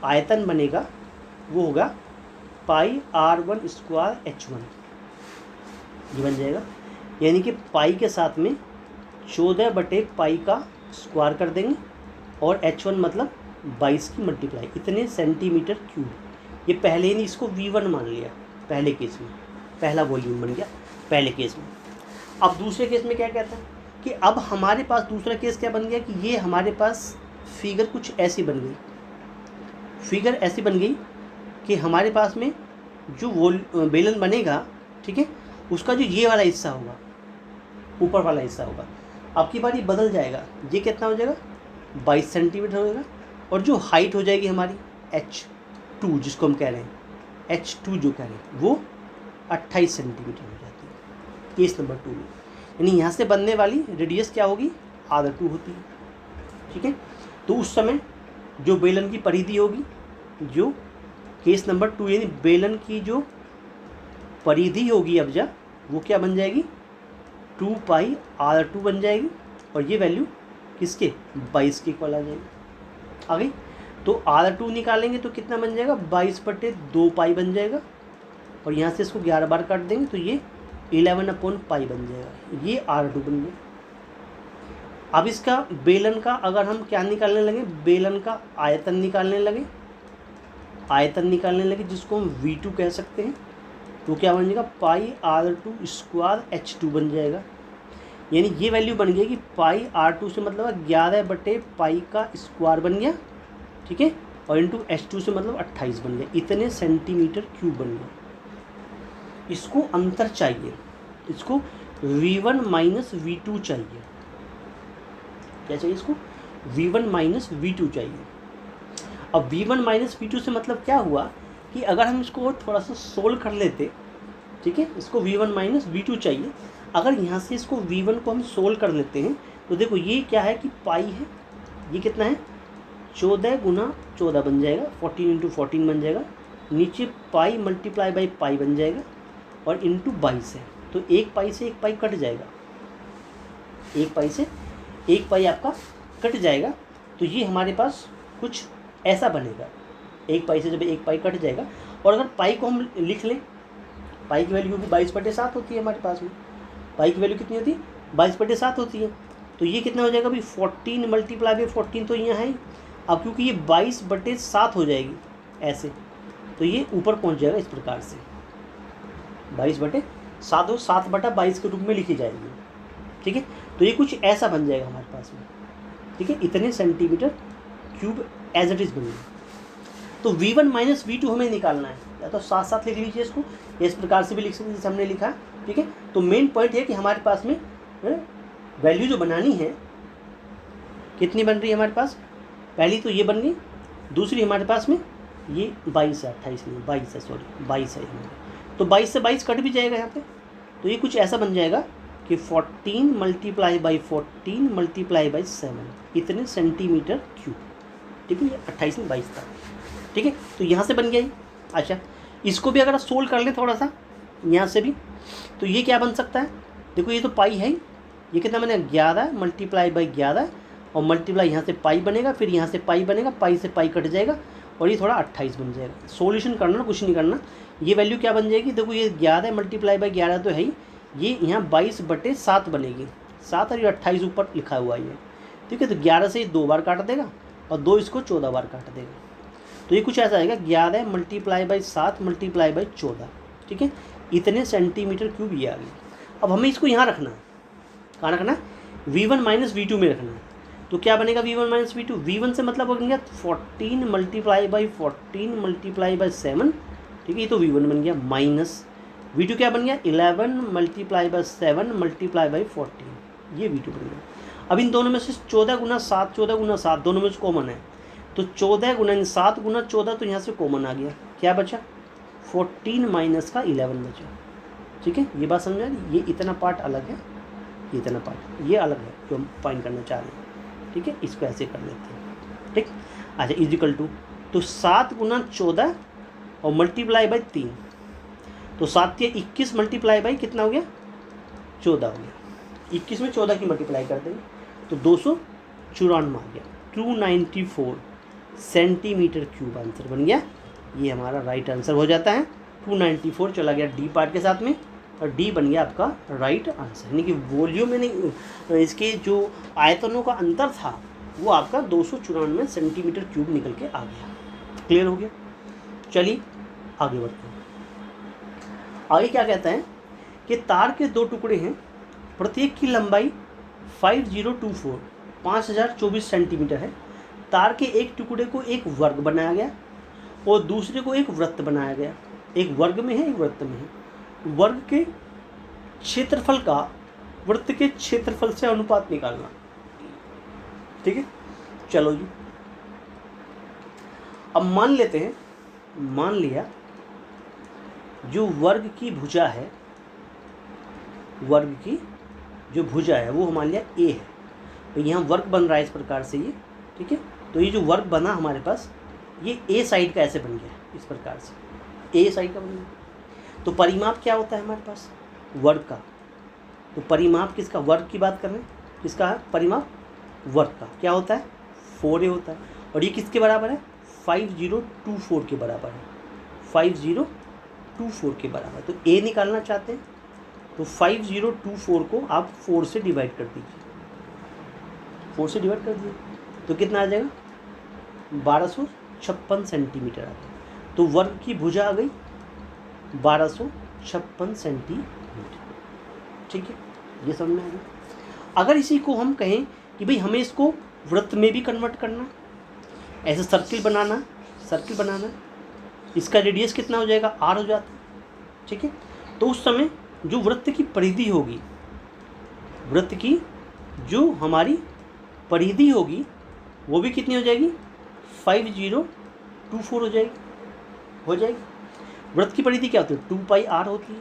आयतन बनेगा वो होगा पाई R1 स्क्वायर H1, ये बन जाएगा। यानी कि पाई के साथ में 14 पाई का स्क्वायर कर देंगे और H1 मतलब 22 की मल्टीप्लाई, इतने सेंटीमीटर क्यूब। ये पहले ही नहीं इसको V1 मान लिया पहले केस में, पहला वॉल्यूम बन गया पहले केस में। अब दूसरे केस में क्या कहता है कि अब हमारे पास दूसरा केस क्या बन गया कि ये हमारे पास फिगर कुछ ऐसी बन गई, फिगर ऐसी बन गई कि हमारे पास में जो बेलन बनेगा, ठीक है, उसका जो ये वाला हिस्सा होगा, ऊपर वाला हिस्सा होगा, अब की बार ये बदल जाएगा। ये कितना हो जाएगा 22 सेंटीमीटर होगा, और जो हाइट हो जाएगी हमारी H2 जिसको हम कह रहे हैं, H2 जो कह रहे हैं वो 28 सेंटीमीटर हो जाती है केस नंबर 2 में। यानी यहाँ से बनने वाली रेडियस क्या होगी R2 होती है, ठीक है। तो उस समय जो बेलन की परिधि होगी, जो केस नंबर 2 यानी बेलन की जो परिधि होगी अब्जा, वो क्या बन जाएगी 2 पाई R2 बन जाएगी, और ये वैल्यू किसके 22 के इक्वल आ जाएगी। आ गई। तो R2 निकालेंगे तो कितना बन जाएगा 22/2 पाई बन जाएगा, और यहाँ से इसको 11 बार काट देंगे तो ये 11/पाई बन जाएगा, ये R2 बन गया। अब इसका बेलन का अगर हम क्या निकालने लगे, बेलन का आयतन निकालने लगे, जिसको हम V2 कह सकते हैं, तो क्या बन जाएगा पाई R2 स्क्वायर H2 बन जाएगा। यानी ये वैल्यू बन गई कि पाई R2 से मतलब 11/पाई का स्क्वायर बन गया, ठीक है, और इंटू H2 से मतलब 28 बन गया, इतने सेंटीमीटर क्यूब बन गया। इसको अंतर चाहिए, इसको V1 माइनस V2 चाहिए। क्या चाहिए इसको V1 माइनस V2 चाहिए। अब V1 माइनस V2 से मतलब क्या हुआ कि अगर हम इसको थोड़ा सा सोल्व कर लेते, ठीक है, इसको V1 माइनस V2 चाहिए। अगर यहाँ से इसको V1 को हम सोल्व कर लेते हैं तो देखो ये क्या है कि पाई है, ये कितना है 14 गुना 14 बन जाएगा, 14 इंटू 14 बन जाएगा, नीचे पाई मल्टीप्लाई बाई पाई बन जाएगा, और इंटू 22 है, तो एक पाई से एक पाई कट जाएगा, एक पाई से एक पाई आपका कट जाएगा। तो ये हमारे पास कुछ ऐसा बनेगा, 1 पाई से जब 1 पाई कट जाएगा, और अगर पाई को हम लिख लें, पाई की वैल्यू भी 22/7 होती है हमारे पास में। पाई की वैल्यू कितनी होती है? 22/7 होती है। तो ये कितना हो जाएगा भाई? 14 मल्टीप्लाई बाई 14 तो यहाँ है ही। अब क्योंकि ये 22/7 हो जाएगी ऐसे, तो ये ऊपर पहुँच जाएगा इस प्रकार से, 22/7 और 7/22 के रूप में लिखी जाएगी। ठीक है, तो ये कुछ ऐसा बन जाएगा हमारे पास में। ठीक है, इतने centimetre cube as it is बनेगा। तो V1 माइनस V2 हमें निकालना है, या तो साथ साथ लिख लीजिए इसको, या इस प्रकार से भी लिख सकते जैसे हमने लिखा। ठीक है, तो मेन पॉइंट है कि हमारे पास में वैल्यू जो बनानी है कितनी बन रही है हमारे पास? पहली तो ये बन गई, दूसरी हमारे पास में ये 22 है, 28 नहीं 22 है, सॉरी 22 है हमारे। तो 22 से 22 कट भी जाएगा यहाँ पे, तो ये कुछ ऐसा बन जाएगा कि 14 मल्टीप्लाई बाई 14 मल्टीप्लाई बाई 7 इतने सेंटीमीटर क्यूब। ठीक है, ये 28 में 22 था। ठीक है, तो यहाँ से बन गया ये। अच्छा, इसको भी अगर आप सोल्व कर लें थोड़ा सा यहाँ से भी, तो ये क्या बन सकता है? देखो ये तो पाई है ही, ये कितना बनेगा? 11 मल्टीप्लाई बाई 11 और मल्टीप्लाई यहाँ से पाई बनेगा, फिर यहाँ से पाई बनेगा, पाई से पाई कट जाएगा और ये थोड़ा 28 बन जाएगा। सोल्यूशन करना, कुछ नहीं करना। ये वैल्यू क्या बन जाएगी? देखो ये 11 मल्टीप्लाई बाई 11 तो है ही, ये यहाँ 22/7 बनेगी, 7 और ये 28 ऊपर लिखा हुआ है ये। ठीक है, तो 11 से ये 2 बार काट देगा और 2 इसको 14 बार काट देगा। तो ये कुछ ऐसा आएगा 11 मल्टीप्लाई बाई 7 मल्टीप्लाई बाई 14। ठीक है, इतने सेंटीमीटर क्यूब ये आ गया। अब हमें इसको यहाँ रखना है, कहाँ रखना है? V1 माइनस V2 में रखना है। तो क्या बनेगा V1 माइनस V2? V1 से मतलब हो गया 14 मल्टीप्लाई बाई 14 मल्टीप्लाई बाई 7। ठीक है, ये तो V1 बन गया, माइनस V2 क्या बन गया? 11 मल्टीप्लाई बाई 7 मल्टीप्लाई बाई 14, ये V2 बन गया। अब इन दोनों में से 14 गुना 7 14 गुना 7 दोनों में से कॉमन है, तो 14 गुना 7 गुना 14 तो यहाँ से कॉमन आ गया, क्या बचा? 14 माइनस का 11 बचा। ठीक है, ये बात समझा? ये इतना पार्ट अलग है, ये इतना पार्ट ये अलग है जो हम फाइंड करना चाह रहे हैं। ठीक है, इसको ऐसे कर लेते हैं। ठीक, अच्छा, इजिकल टू, तो 7 गुना 14 और मल्टीप्लाई बाई 3, तो 7 या 21 मल्टीप्लाई बाई कितना हो गया? 14 हो गया। 21 में 14 की मल्टीप्लाई कर देंगे तो 294 आ गया। 294 सेंटीमीटर क्यूब आंसर बन गया। ये हमारा राइट आंसर हो जाता है। 294 चला गया डी पार्ट के साथ में, और डी बन गया आपका राइट आंसर। यानी कि वॉल्यूम में नहीं, इसके जो आयतनों का अंतर था वो आपका 294 सेंटीमीटर क्यूब निकल के आ गया। क्लियर हो गया? चलिए आगे बढ़ते हैं। आगे क्या कहता है कि तार के 2 टुकड़े हैं, प्रत्येक की लंबाई 5024 सेंटीमीटर है। तार के एक टुकड़े को एक वर्ग बनाया गया और दूसरे को एक वृत्त बनाया गया। एक वर्ग में है, एक वृत्त में है। वर्ग के क्षेत्रफल का वृत्त के क्षेत्रफल से अनुपात निकालना। ठीक है, चलो जी। अब मान लेते हैं, मान लिया जो वर्ग की भुजा है, वर्ग की जो भुजा है वो मान लिया ए है, तो यहाँ वर्ग बन रहा है इस प्रकार से ये। ठीक है, तो ये जो वर्ग बना हमारे पास, ये ए साइड का ऐसे बन गया इस प्रकार से, ए साइड का बन गया। तो परिमाप क्या होता है हमारे पास? वर्ग का। तो परिमाप किसका? वर्ग की बात कर रहे हैं, किसका है परिमाप? वर्ग का। क्या होता है? 4a होता है। और ये किसके बराबर है? 5024 के बराबर है, 5024 के बराबर। तो a निकालना चाहते हैं तो 5024 को आप 4 से डिवाइड कर दीजिए, 4 से डिवाइड कर दीजिए तो कितना आ जाएगा? 1256 सेंटीमीटर आ गया। तो वर्ग की भुजा आ गई 1256 सेंटीमीटर। ठीक है, ये समझ में आ गया। अगर इसी को हम कहें कि भाई हमें इसको वृत्त में भी कन्वर्ट करना, ऐसे सर्किल बनाना, सर्किल बनाना, इसका रेडियस कितना हो जाएगा? r हो जाता है। ठीक है, तो उस समय जो वृत्त की परिधि होगी, वृत्त की जो हमारी परिधि होगी वो भी कितनी हो जाएगी? 5024 हो जाएगी, हो जाएगी। वृत्त की परिधि क्या होती है? 2πr होती है,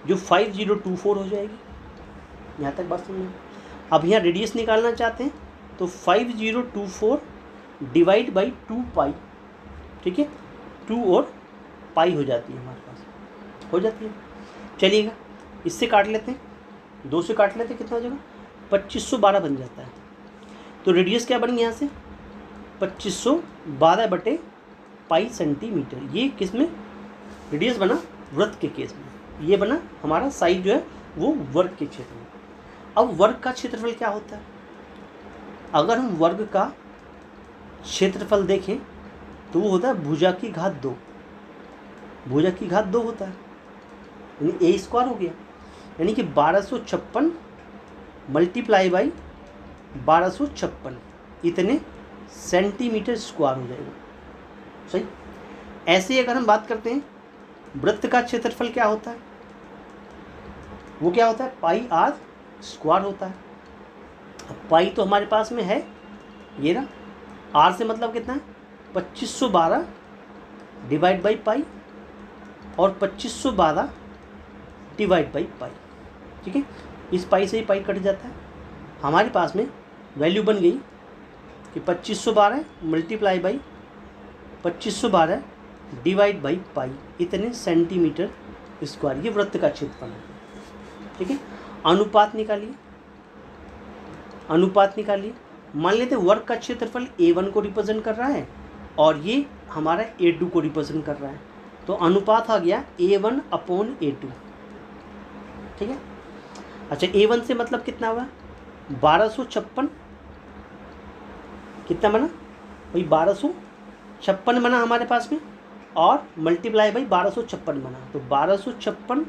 जो 5024 हो जाएगी। यहाँ तक बात समझ। अब यहाँ रेडियस निकालना चाहते हैं तो 5024 डिवाइड बाई 2π। ठीक है, 2 और पाई हो जाती है हमारे पास, हो जाती है। चलिएगा इससे काट लेते हैं, 2 से काट लेते हैं, कितना हो जाएगा? 2512 बन जाता है। तो रेडियस क्या बन गया यहाँ से? 2512 बटे पाई सेंटीमीटर। ये किस में रेडियस बना, वृत्त के केस में। ये बना हमारा साइड जो है वो वर्ग के क्षेत्र में। अब वर्ग का क्षेत्रफल क्या होता है? अगर हम वर्ग का क्षेत्रफल देखें तो वो होता है भुजा की घात 2। भुजा की घात 2 होता है, यानी ए स्क्वायर हो गया, यानी कि 1256 मल्टीप्लाई बाई 1256 इतने सेंटीमीटर स्क्वायर हो जाएगा। सही। ऐसे ही अगर हम बात करते हैं वृत्त का क्षेत्रफल क्या होता है, वो क्या होता है पाई आर स्क्वायर होता है। अब पाई तो हमारे पास में है, ये ना, आर से मतलब कितना है 2512 डिवाइड बाई पाई और 2512 डिवाइड बाई पाई। ठीक है, इस पाई से ही पाई कट जाता है। हमारे पास में वैल्यू बन गई कि 2512 multiply by 2512 divide by pi इतने सेंटीमीटर स्क्वायर। ये वृत्त का क्षेत्रफल है। ठीक है, अनुपात निकालिए। अनुपात निकालिए, मान लेते वर्ग का क्षेत्रफल A1 को रिप्रेजेंट कर रहा है और ये हमारा A2 को रिप्रेजेंट कर रहा है, तो अनुपात आ गया A1 अपॉन A2। ठीक है, अच्छा A1 से मतलब कितना हुआ 1256, कितना बना भाई 1256 बना हमारे पास में, और मल्टीप्लाई बाई 1256 बना, तो 1256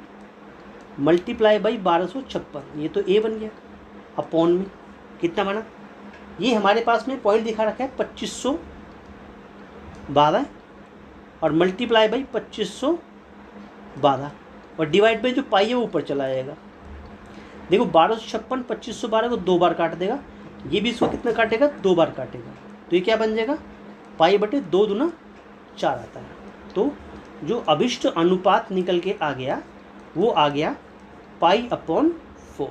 मल्टीप्लाई बाई 1256, ये तो A बन गया। अपॉन में कितना बना, ये हमारे पास में पॉइंट दिखा रखा है 2512 और मल्टीप्लाई बाई 2512 और डिवाइड बाई जो पाई है वो ऊपर चला जाएगा। देखो 1256 2512 को 2 बार काट देगा, ये भी इसको कितना काटेगा 2 बार काटेगा, तो ये क्या बन जाएगा पाई बटे 2 दूना 4 आता है। तो जो अभिष्ट अनुपात निकल के आ गया वो आ गया पाई अपॉन 4,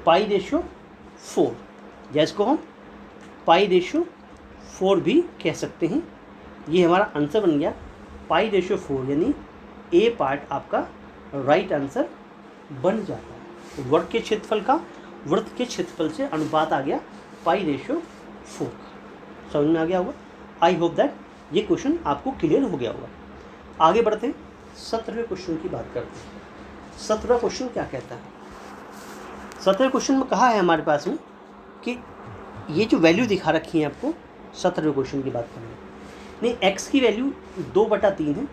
पाई रेशो 4, या इसको हम पाई रेशो 4 भी कह सकते हैं। ये हमारा आंसर बन गया पाई रेशो 4, यानी ए पार्ट आपका राइट आंसर बन जाता है। वर्ग के क्षेत्रफल का वृत्त के क्षेत्रफल से अनुपात आ गया पाई रेशो 4। समझ में आ गया होगा। आई होप दैट ये क्वेश्चन आपको क्लियर हो गया होगा। आगे बढ़ते हैं, 17वें क्वेश्चन की बात करते हैं। 17वां क्वेश्चन क्या कहता है? 17वें क्वेश्चन में कहा है हमारे पास में कि ये जो वैल्यू दिखा रखी है आपको, 17वें क्वेश्चन की बात करें नहीं, x की वैल्यू 2/3 है,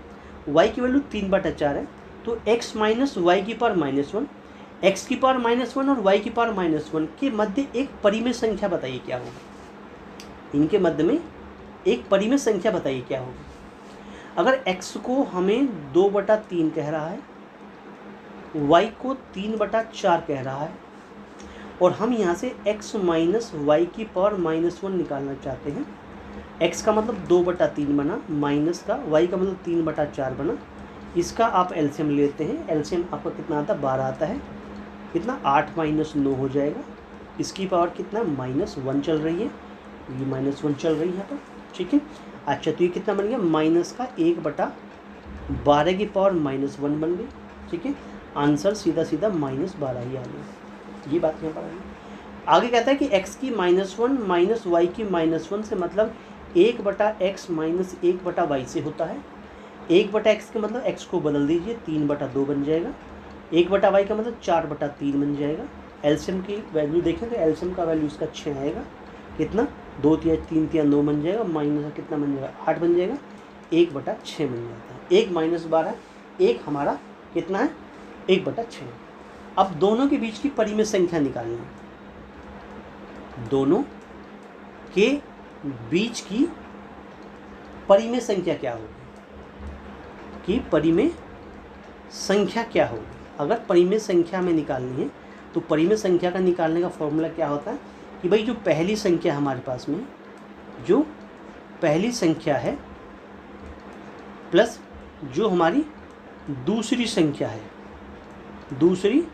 y की वैल्यू 3/4 है, तो x माइनस वाई की पावर -1, x की पावर -1 और y की पावर -1 के मध्य एक परिमेय संख्या बताइए क्या होगा। इनके मध्य में एक परिमेय संख्या बताइए क्या होगी। अगर x को हमें 2/3 कह रहा है, y को 3/4 कह रहा है, और हम यहाँ से x माइनस वाई की पावर -1 निकालना चाहते हैं। x का मतलब 2/3 बना, माइनस का y का मतलब 3/4 बना। इसका आप एलसीएम लेते हैं, एलसीएम आपका कितना आता है 12 आता है, कितना 8 - 9 हो जाएगा। इसकी पावर कितना -1 चल रही है, ये -1 चल रही है यहाँ पर। ठीक है, अच्छा तो ये कितना बन गया माइनस का 1/12 की पावर -1 बन गई। ठीक है, आंसर सीधा सीधा -12 ही आ गया। ये बात यहाँ पर आई। आगे कहता है कि x की -1 माइनस वाई की -1 से मतलब 1/x माइनस 1/y से होता है। 1/x का मतलब x को बदल दीजिए, 3/2 बन जाएगा। 1/y का मतलब 4/3 बन जाएगा। एलसीएम की वैल्यू देखें तो एलसीएम का वैल्यू इसका 6 आएगा, कितना 2 3 3 3 9 बन जाएगा, माइनस कितना बन जाएगा 8 बन जाएगा, 1/6 बन जाता है। 1 - 12, 1 हमारा कितना है 1/6। अब दोनों के बीच की परिमेय संख्या निकालनी है। दोनों के बीच की परिमेय संख्या क्या होगी, कि परिमेय संख्या क्या होगी। अगर परिमेय संख्या में निकालनी है तो परिमेय संख्या का निकालने का फॉर्मूला क्या होता है कि भाई जो पहली संख्या हमारे पास में, जो पहली संख्या है प्लस जो हमारी दूसरी संख्या है, दूसरी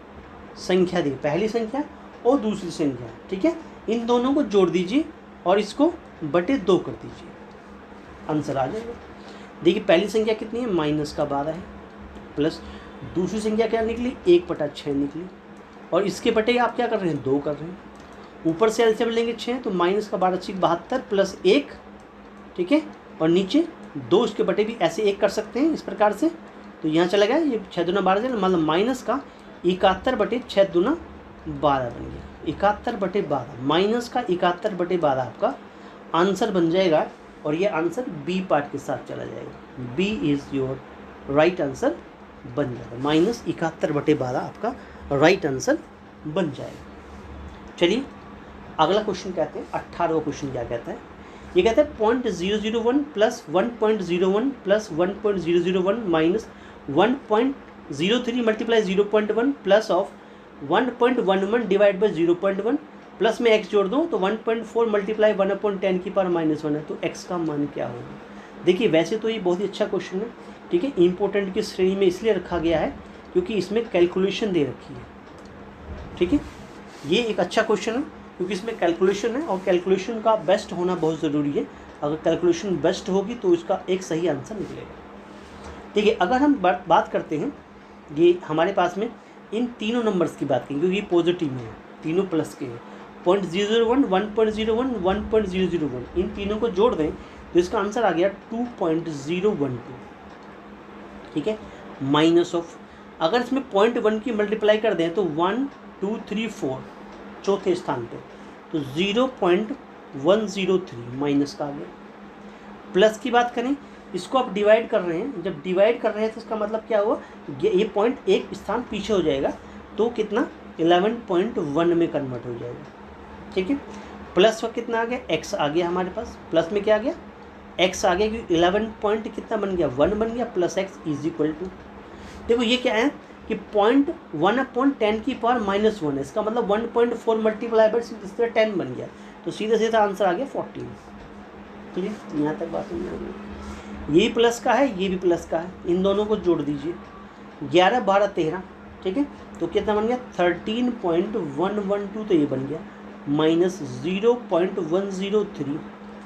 संख्या दी, पहली संख्या और दूसरी संख्या, ठीक है, इन दोनों को जोड़ दीजिए और इसको बटे 2 कर दीजिए, आंसर आ जाएगा। देखिए पहली संख्या कितनी है -12 है, प्लस दूसरी संख्या क्या निकली 1/6 निकली, और इसके बटे आप क्या कर रहे हैं 2 कर रहे हैं। ऊपर से एलसीएम लेंगे 6 तो -12 = 72 प्लस 1, ठीक है, और नीचे 2 इसके बटे भी ऐसे 1 कर सकते हैं इस प्रकार से। तो यहाँ चला गया, ये 6 दूना 12 चला, मतलब माइनस का 71 बटे 6 दूना 12 बन गया। 71 बटे 12 माइनस का 71 बटे 12 आपका आंसर बन जाएगा। और ये आंसर बी पार्ट के साथ चला जाएगा। B is your right answer बन जाएगा। माइनस 71 बटे 12 आपका राइट आंसर बन जाएगा। चलिए अगला क्वेश्चन कहते हैं 18वां क्वेश्चन क्या कहता है। ये कहता है 0.001 plus 1.01 plus 1.001 minus 1.03 multiply 0.1 plus of 1.11 divide by 0.1 plus में x जोड़ दूँ तो 1.4 मल्टीप्लाई 1/10 की पावर -1 है। तो x का मान क्या होगा। देखिए वैसे तो ये बहुत ही अच्छा क्वेश्चन है, ठीक है। इंपॉर्टेंट की श्रेणी में इसलिए रखा गया है क्योंकि इसमें कैलकुलेशन दे रखी है, ठीक है। ये एक अच्छा क्वेश्चन है क्योंकि इसमें कैलकुलेशन है और कैलकुलेशन का बेस्ट होना बहुत ज़रूरी है। अगर कैलकुलेशन बेस्ट होगी तो इसका एक सही आंसर निकलेगा। ठीक है, अगर हम बात करते हैं ये हमारे पास में इन तीनों नंबर्स की बात करें क्योंकि ये पॉजिटिव में है, तीनों प्लस के हैं। 0.001 1.01 1.001 इन तीनों को जोड़ दें तो इसका आंसर आ गया 2.012, ठीक है। माइनस ऑफ, अगर इसमें 0.1 की मल्टीप्लाई कर दें तो 1 2 3 4 चौथे स्थान पे, तो 0.103 माइनस का आ गया। प्लस की बात करें, इसको आप डिवाइड कर रहे हैं, जब डिवाइड कर रहे हैं तो इसका मतलब क्या हुआ, ये पॉइंट एक स्थान पीछे हो जाएगा तो कितना 11.1 में कन्वर्ट हो जाएगा, ठीक है। प्लस का कितना आ गया, x आ गया हमारे पास। प्लस में क्या आ गया, x आ गया क्योंकि 11 पॉइंट कितना बन गया 1 बन गया, plus x is equal to, देखो ये क्या है कि 0.1/10 की पावर -1 है। इसका मतलब 1.4 मल्टीप्लाई बाय इस तरह 10 बन गया, तो सीधा सीधा आंसर आ गया 14, ठीक है। यहाँ तक बात समझ आ गई। ये प्लस का है, ये भी प्लस का है, इन दोनों को जोड़ दीजिए 11 12 13, ठीक है। तो कितना बन गया 13.112, तो ये बन गया -0.103,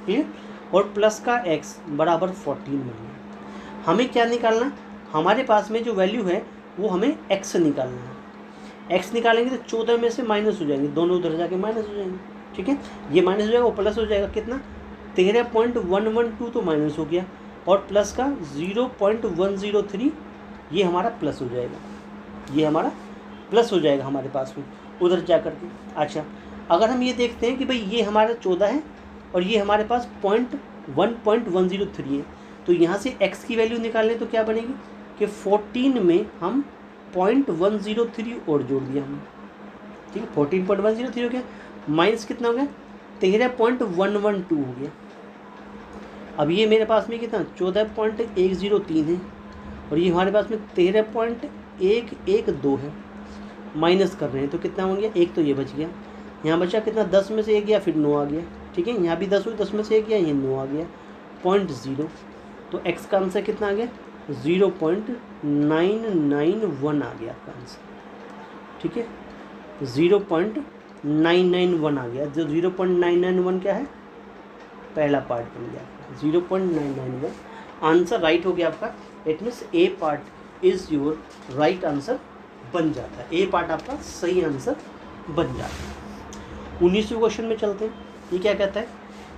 ठीक है। और प्लस का x बराबर 14 बन गया। हमें क्या निकालना, हमारे पास में जो वैल्यू है वो हमें x निकालना है। x निकालेंगे तो 14 में से माइनस हो जाएंगे, दोनों उधर जाके माइनस हो जाएंगे, ठीक है। ये माइनस हो जाएगा, वो प्लस हो जाएगा, कितना 13.112 तो माइनस हो गया, और प्लस का 0.103 ये हमारा प्लस हो जाएगा, ये हमारा प्लस हो जाएगा हमारे पास में उधर जा कर के। अच्छा, अगर हम ये देखते हैं कि भाई ये हमारा 14 है और ये हमारे पास 1.103 है, तो यहाँ से x की वैल्यू निकालने तो क्या बनेगी कि 14 में हम 0.103 और जोड़ दिया हमने, ठीक है। 14.103 हो गया, माइनस कितना हो गया 13.112 हो गया। अब ये मेरे पास में कितना 14.103 है और ये हमारे पास में 13.112 है, माइनस कर रहे हैं तो कितना हो गया, एक तो ये बच गया, यहाँ बचा कितना 10 में से 1 गया, फिर 9 आ गया, ठीक है। यहाँ भी 10 हुई, 10 में से 1 गया, ये 9 आ गया, 0.0, तो x का आंसर कितना आ गया 0.991 आ गया आपका आंसर, ठीक है। 0.991 आ गया, जो 0.991 क्या है, पहला पार्ट बन गया 0.991, आंसर राइट हो गया आपका। It means A part is your right answer बन जाता है, ए पार्ट आपका सही आंसर बन जाता है। 19वें क्वेश्चन में चलते हैं। ये क्या कहता है,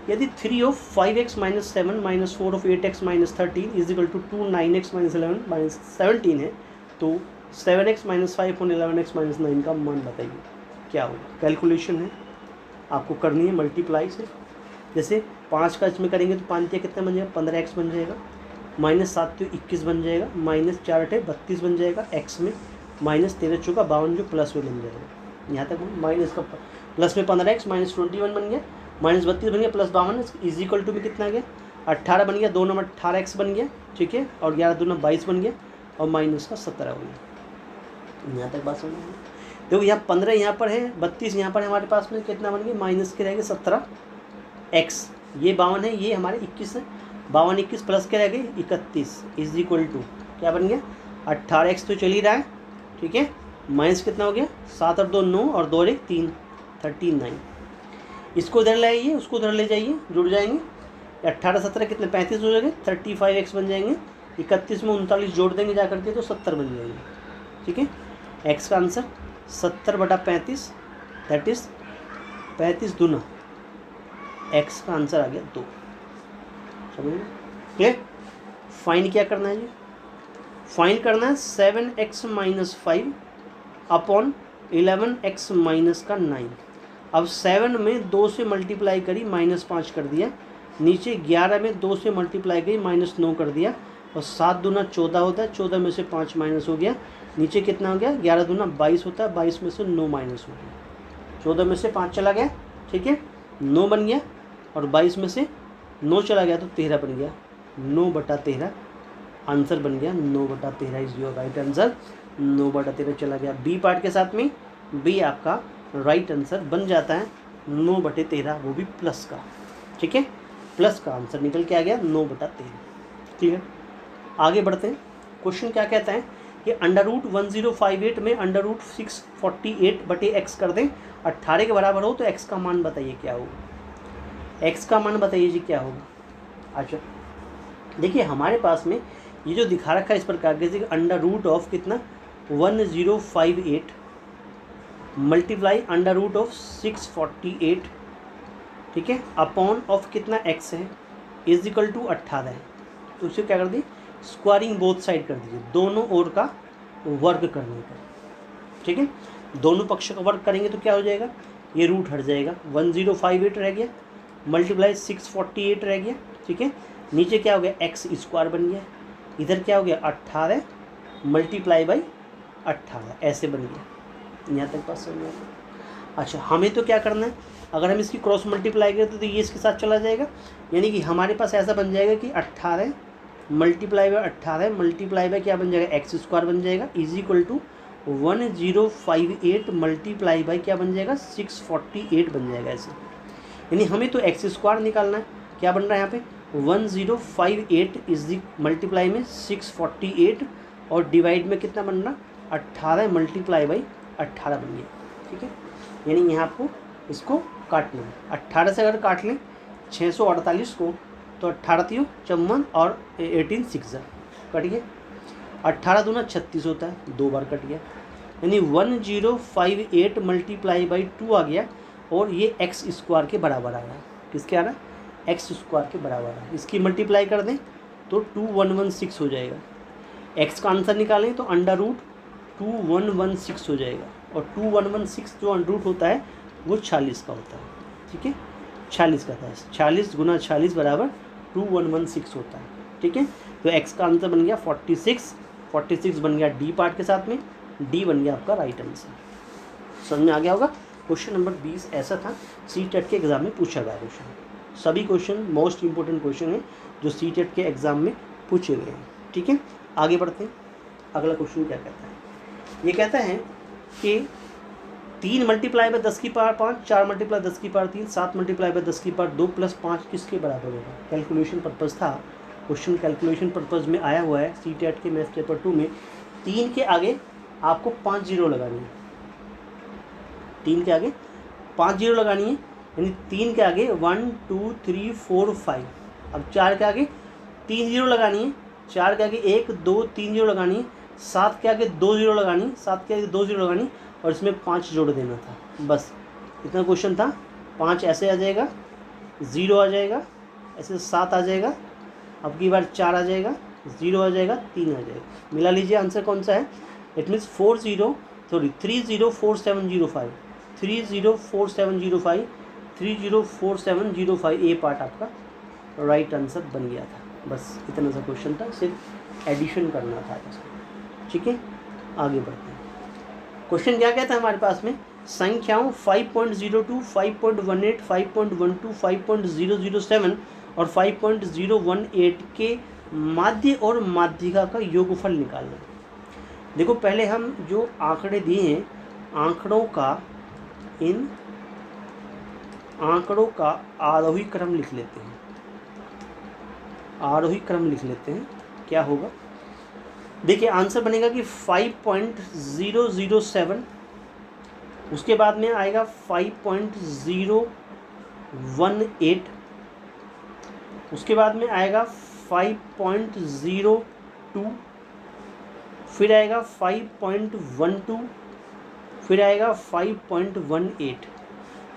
यदि 3 of 5x - 7 - 4 of 8x - 13 is equal to 2 9x - 11 - 17 है, तो 7x - 5 और 11x - 9 का मान बताइए क्या होगा। कैलकुलेशन है आपको करनी है मल्टीप्लाई से, जैसे 5 का इसमें करेंगे तो 5 कितना बन जाएगा 15x बन जाएगा, -7 तो 21 बन जाएगा, -4 32 बन जाएगा, x में -13 चौका 52 जो प्लस में बन जाएगा। यहाँ तक माइनस का प्लस में 15x -21 बन गया, -32 बन गया, प्लस 52 इज इक्वल टू में कितना आ गया 18 बन गया, 2 नंबर 18x बन गया, ठीक है। और 11 दूना 22 बन गया और माइनस का 17 हो गया। यहाँ तक बात समझ में। देखो यहाँ 15 यहाँ पर है, 32 यहाँ पर है, हमारे पास में कितना बन गया माइनस के रहेगा 17x, ये 52 है, ये हमारे 21 है, 52 21 प्लस के रह गए 31 इज इक्वल टू क्या बन गया 18x तो चल ही रहा है, ठीक है। माइनस कितना हो गया 7 और 2 9 और 2 और 1 3 39, इसको इधर ले आइए, उसको उधर ले जाइए, जुड़ जाएंगे, 18 17 कितने 35 हो जाएंगे, 35x बन जाएंगे, 31 में 39 जोड़ देंगे जा करके तो 70 बन जाएंगे, ठीक है। x का आंसर 70/35 दैट इज 35 दूना, x का आंसर आ गया 2, समझ क्लियर। फाइंड क्या करना है जी, फाइंड करना है 7x minus 5 upon 11x minus का 9। अब 7 में 2 से मल्टीप्लाई करी -5 कर दिया, नीचे 11 में 2 से मल्टीप्लाई करी -9 कर दिया, और 7 दूना 14 होता है, 14 में से 5 माइनस हो गया, नीचे कितना हो गया 11 दूना 22 होता है, 22 में से 9 माइनस हो गया, 14 में से 5 चला गया, ठीक है 9 बन गया, और 22 में से 9 चला गया तो 13 बन गया, 9/13 आंसर बन गया, 9/13 इज योर राइट आंसर, 9/13 चला गया बी पार्ट के साथ में, बी आपका राइट आंसर बन जाता है 9/13, वो भी प्लस का, ठीक है प्लस का आंसर निकल के आ गया 9/13। क्लियर, आगे बढ़ते हैं। क्वेश्चन क्या कहता है कि √1058 में √648/x कर दें, 18 के बराबर हो तो x का मान बताइए क्या होगा, x का मान बताइए जी क्या होगा। अच्छा देखिए हमारे पास में ये जो दिखा रखा है इस प्रकार के √ऑफ कितना 1058 मल्टीप्लाई √648, ठीक है अपॉन ऑफ कितना x है इज इक्वल टू 18 है, तो उसे क्या कर दी स्क्वायरिंग बोथ साइड कर दीजिए, दोनों ओर का वर्ग करने का, ठीक है दोनों पक्ष का वर्ग करेंगे तो क्या हो जाएगा, ये रूट हट जाएगा, 1058 रह गया मल्टीप्लाई 648 रह गया, ठीक है नीचे क्या हो गया x स्क्वायर बन गया, इधर क्या हो गया 18 मल्टीप्लाई बाई 18 ऐसे बन गया, यहाँ तक बात समझ में। अच्छा हमें तो क्या करना है, अगर हम इसकी क्रॉस मल्टीप्लाई करें तो ये इसके साथ चला जाएगा, यानी कि हमारे पास ऐसा बन जाएगा कि 18 मल्टीप्लाई बाई 18 मल्टीप्लाई बाई क्या बन जाएगा x स्क्वायर बन जाएगा is equal to 1058 multiply by क्या बन जाएगा 648 बन जाएगा ऐसे, यानी हमें तो x स्क्वायर निकालना है, क्या बन रहा है यहाँ पे 1058 इज दी मल्टीप्लाई में 648 और डिवाइड में कितना बन रहा 18 मल्टीप्लाई बाई 18 बन गया, ठीक है यानी यहाँ आपको इसको काटना है, 18 से अगर काट लें 648 को तो 18 54 और 18 6 कट गया, 18 दूना 36 होता है, 2 बार कट गया, यानी 1058 मल्टीप्लाई बाई 2 आ गया, और ये x स्क्वायर के बराबर आ रहा है, किसके आ रहा है x स्क्वायर के बराबर आ रहा है, इसकी मल्टीप्लाई कर दें तो 2116 हो जाएगा, x का आंसर निकालें तो √2116 हो जाएगा, और 2116 जो अंडर रूट होता है वो 46 का होता है, ठीक है 46 का था, 46 गुना 46 बराबर 2116 होता है, ठीक है तो x का आंसर बन गया 46 बन गया डी पार्ट के साथ में, डी बन गया आपका राइट आंसर। समझ में आ गया होगा। क्वेश्चन नंबर 20 ऐसा था, CTET के एग्ज़ाम में पूछा गया क्वेश्चन, सभी क्वेश्चन मोस्ट इंपॉर्टेंट क्वेश्चन है जो CTET के एग्ज़ाम में पूछे गए हैं, ठीक है आगे बढ़ते हैं। अगला क्वेश्चन क्या कहता है, ये कहता है कि 3 मल्टीप्लाई बाय 10 की पावर 5, 4 मल्टीप्लाई 10 की पावर 3, 7 मल्टीप्लाई बाय 10 की पावर 2 प्लस 5 किसके बराबर होगा। कैलकुलेशन पर्पज़ था, क्वेश्चन कैलकुलेशन पर्पज़ में आया हुआ है CTET के मैथ्स पेपर 2 में। 3 के आगे आपको 5 जीरो लगानी है, 3 के आगे 5 जीरो लगानी है, यानी 3 के आगे 1 2 3 4 5, अब 4 के आगे 3 जीरो लगानी है, 4 के आगे 1 2 3 जीरो लगानी है, 7 के आगे 2 जीरो लगानी, 7 के आगे 2 जीरो लगानी, और इसमें 5 जोड़ देना था, बस इतना क्वेश्चन था। 5 ऐसे आ जाएगा, 0 आ जाएगा, ऐसे 7 आ जाएगा, अब की बार 4 आ जाएगा, 0 आ जाएगा, 3 आ जाएगा, मिला लीजिए आंसर कौन सा है। इट मीन्स 304705, 304705, 304705 ए पार्ट आपका राइट आंसर बन गया था। बस इतना सा क्वेश्चन था, सिर्फ एडिशन करना था इसमें, ठीक है आगे बढ़ते हैं। क्वेश्चन क्या कहता है हमारे पास में, संख्याओं 5.02, 5.18, 5.12, 5.007 और 5.018 के माध्य और माध्यिका का योगफल निकालना है। देखो पहले हम जो आंकड़े दिए हैं, इन आंकड़ों का आरोही क्रम लिख लेते हैं, आरोही क्रम लिख लेते हैं, क्या होगा देखिए आंसर बनेगा कि 5.007, उसके बाद में आएगा 5.018, उसके बाद में आएगा 5.02, फिर आएगा 5.12, फिर आएगा 5.18।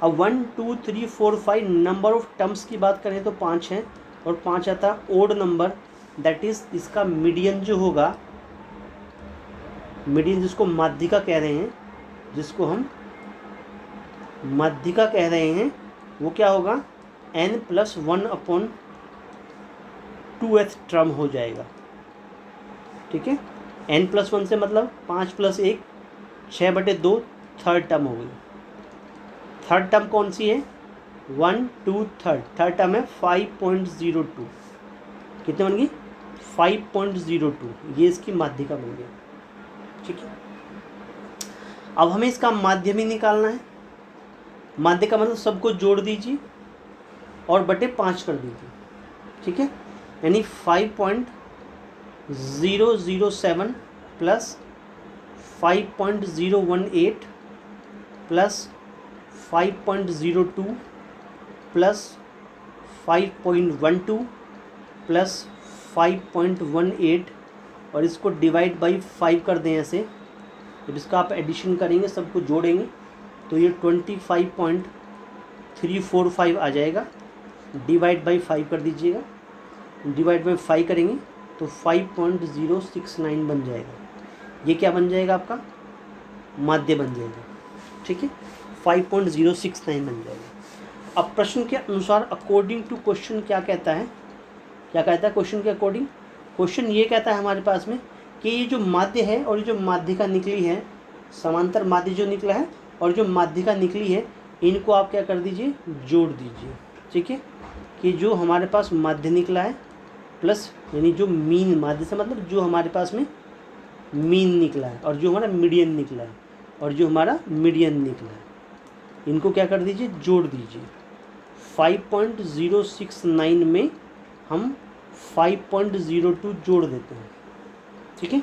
अब 1 2 3 4 5 नंबर ऑफ टर्म्स की बात करें तो 5 हैं, और 5 आता है ओड नंबर दैट इज़ इसका मीडियन जो होगा, मीडियन जिसको माध्यिका कह रहे हैं, जिसको हम माध्यिका कह रहे हैं, वो क्या होगा, n+1/2th टर्म हो जाएगा। ठीक है, n+1 से मतलब 5 + 1 6/2 थर्ड टर्म हो गई। थर्ड टर्म कौन सी है, 1 2 थर्ड टर्म है 5.02। कितने बन गई, 5.02, ये इसकी माध्यिका बन गई। ठीक है, अब हमें इसका माध्यम ही निकालना है। माध्य का मतलब सबको जोड़ दीजिए और बटे 5 कर दीजिए। ठीक है, यानी 5.007 प्लस 5.018 प्लस 5.02 प्लस 5.12 प्लस 5.18 और इसको डिवाइड बाई 5 कर दें ऐसे। जब इसका आप एडिशन करेंगे, सबको जोड़ेंगे, तो ये 25.345 आ जाएगा। डिवाइड बाई 5 कर दीजिएगा, डिवाइड बाई 5 करेंगे तो 5.069 बन जाएगा। ये क्या बन जाएगा, आपका माध्य बन जाएगा। ठीक है, 5.069 बन जाएगा। अब प्रश्न के अनुसार अकॉर्डिंग टू क्वेश्चन क्या कहता है, क्या कहता है क्वेश्चन के अकॉर्डिंग? क्वेश्चन ये कहता है हमारे पास में कि ये जो माध्य है और ये जो माध्यिका निकली है, समांतर माध्य जो निकला है और जो माध्यिका निकली है, इनको आप क्या कर दीजिए, जोड़ दीजिए। ठीक है, कि जो हमारे पास माध्य निकला है प्लस यानी जो मीन, माध्य से मतलब जो हमारे पास में मीन निकला है और जो हमारा मीडियन निकला है और जो हमारा मीडियन निकला है, इनको क्या कर दीजिए, जोड़ दीजिए। 5.069 में हम 5.02 जोड़ देते हैं। ठीक है,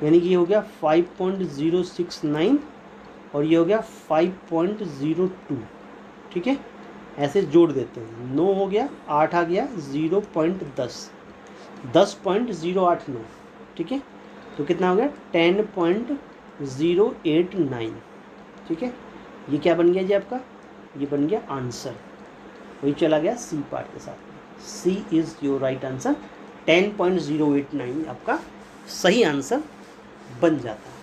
यानी कि ये हो गया 5.069 और ये हो गया 5.02। ठीक है, ऐसे जोड़ देते हैं। 9 हो गया, 8 आ गया, 0.10, 10.089। ठीक है, तो कितना हो गया, 10.089। ठीक है, ये क्या बन गया जी आपका, ये बन गया आंसर। वही चला गया सी पार्ट के साथ। सी इज़ योर राइट आंसर। 10.089 आपका सही आंसर बन जाता है।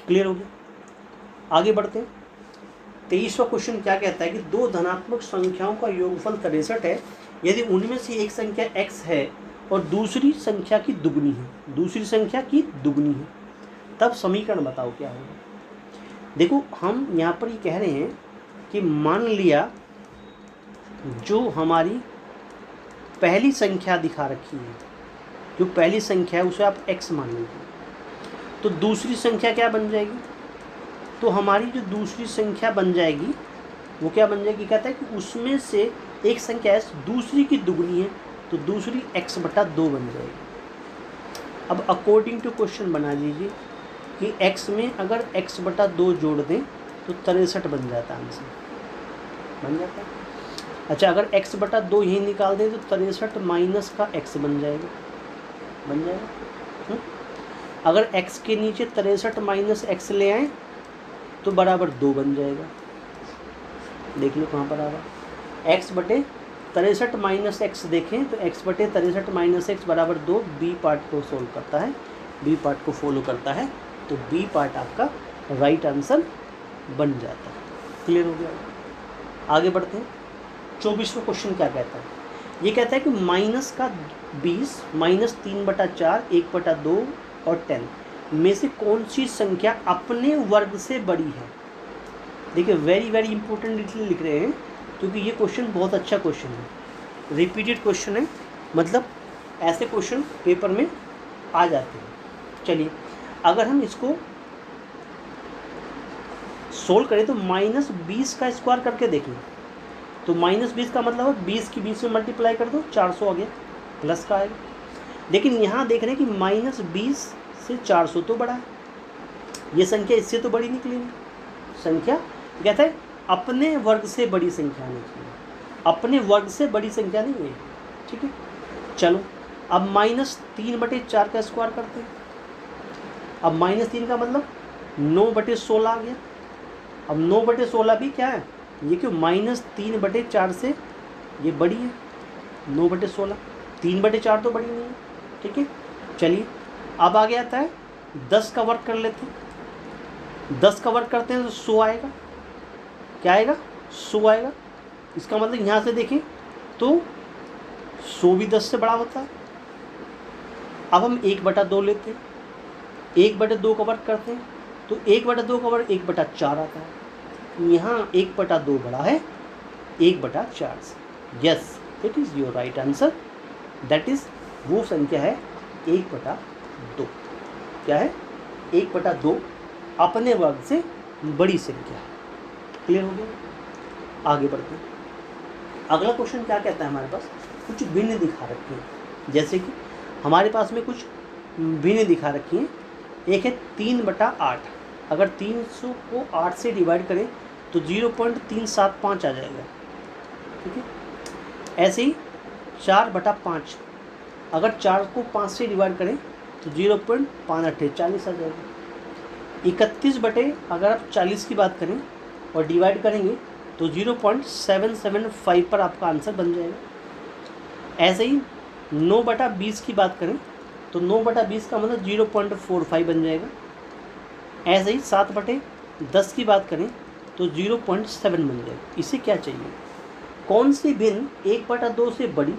क्लियर हो गया, आगे बढ़ते हैं। 23वां क्वेश्चन क्या कहता है कि दो धनात्मक संख्याओं का योगफल 63 है यदि उनमें से एक संख्या x है और दूसरी संख्या की दुगनी है, दूसरी संख्या की दुगनी है, तब समीकरण बताओ क्या होगा। देखो, हम यहाँ पर ये कह रहे हैं कि मान लिया जो हमारी पहली संख्या दिखा रखी है, जो पहली संख्या है उसे आप x मान लीजिए, तो दूसरी संख्या क्या बन जाएगी, तो हमारी जो दूसरी संख्या बन जाएगी वो क्या बन जाएगी, कहता है कि उसमें से एक संख्या s दूसरी की दुगनी है, तो दूसरी x/2 बन जाएगी। अब अकॉर्डिंग टू क्वेश्चन बना लीजिए कि x में अगर x/2 जोड़ दें तो 63 बन जाता है, आंसर बन जाता है। अच्छा, अगर x/2 यही निकाल दें तो 63 माइनस का x बन जाएगा, बन जाएगा। अगर x के नीचे 63 माइनस x ले आएँ तो बराबर 2 बन जाएगा। देख लो कहाँ पर आ रहा है, x/63 माइनस x देखें तो x/63 माइनस x बराबर 2। बी पार्ट को सोल्व करता है, बी पार्ट को फॉलो करता है, तो बी पार्ट आपका राइट आंसर बन जाता है। क्लियर हो गया, आगे बढ़ते हैं। 24वां क्वेश्चन क्या कहता है, ये कहता है कि माइनस का 20 माइनस 3/4 1/2 और 10 में से कौन सी संख्या अपने वर्ग से बड़ी है। देखिए, वेरी वेरी इंपॉर्टेंट इसलिए लिख रहे हैं क्योंकि ये क्वेश्चन बहुत अच्छा क्वेश्चन है, रिपीटेड क्वेश्चन है, मतलब ऐसे क्वेश्चन पेपर में आ जाते हैं। चलिए, अगर हम इसको सोल्व करें तो -20 का स्क्वायर करके देखें, तो -20 का मतलब है 20 की 20 में मल्टीप्लाई कर दो, 400 आ गया, प्लस का आएगा। लेकिन यहाँ देख रहे हैं कि -20 से 400 तो बड़ा है, ये संख्या इससे तो बड़ी निकलेगी। संख्या कहता है अपने वर्ग से बड़ी संख्या निकली, अपने वर्ग से बड़ी संख्या नहीं है। ठीक है, चलो अब -3/4 का स्क्वायर करते हैं। अब -3 का मतलब 9/16 आ गया। अब 9/16 भी क्या है, ये क्यों, -3/4 से ये बड़ी है 9/16, 3/4 तो बड़ी नहीं है, ठीक है। चलिए अब आगे आता है 10 का वर्क कर लेते हैं। 10 का वर्क करते हैं तो 100 आएगा। क्या आएगा? 100 आएगा। इसका मतलब यहाँ से देखें तो 100 भी 10 से बड़ा होता है। अब हम 1/2 लेते हैं, 1/2 का वर्क करते हैं तो 1/2 का वर्क 1/4 आता है। यहाँ 1/2 बड़ा है 1/4 से। Yes, it is your right answer. That is वो संख्या है 1/2। क्या है? 1/2 अपने वर्ग से बड़ी संख्या है। क्लियर हो गया? आगे बढ़ते हैं। अगला क्वेश्चन क्या कहता है हमारे पास? कुछ भिन्न दिखा रखी है। जैसे कि हमारे पास में कुछ भिन्न दिखा रखी हैं। एक है 3/8। अगर 300 को 8 से डिवाइड करें तो 0.375 आ जाएगा। ठीक है। ऐसे ही 4/5। अगर 4 को 5 से डिवाइड करें तो 0.548 आ जाएगा। 31 अगर आप 40 की बात करें और डिवाइड करेंगे तो 0.775 पर आपका आंसर बन जाएगा। ऐसे ही 9/20 की बात करें तो 9/20 का मतलब 0.45 बन जाएगा। ऐसे ही 7/10 की बात करें तो 0.7 बन जाएगा। इसे क्या चाहिए? कौन सी भिन्न 1/2 से बड़ी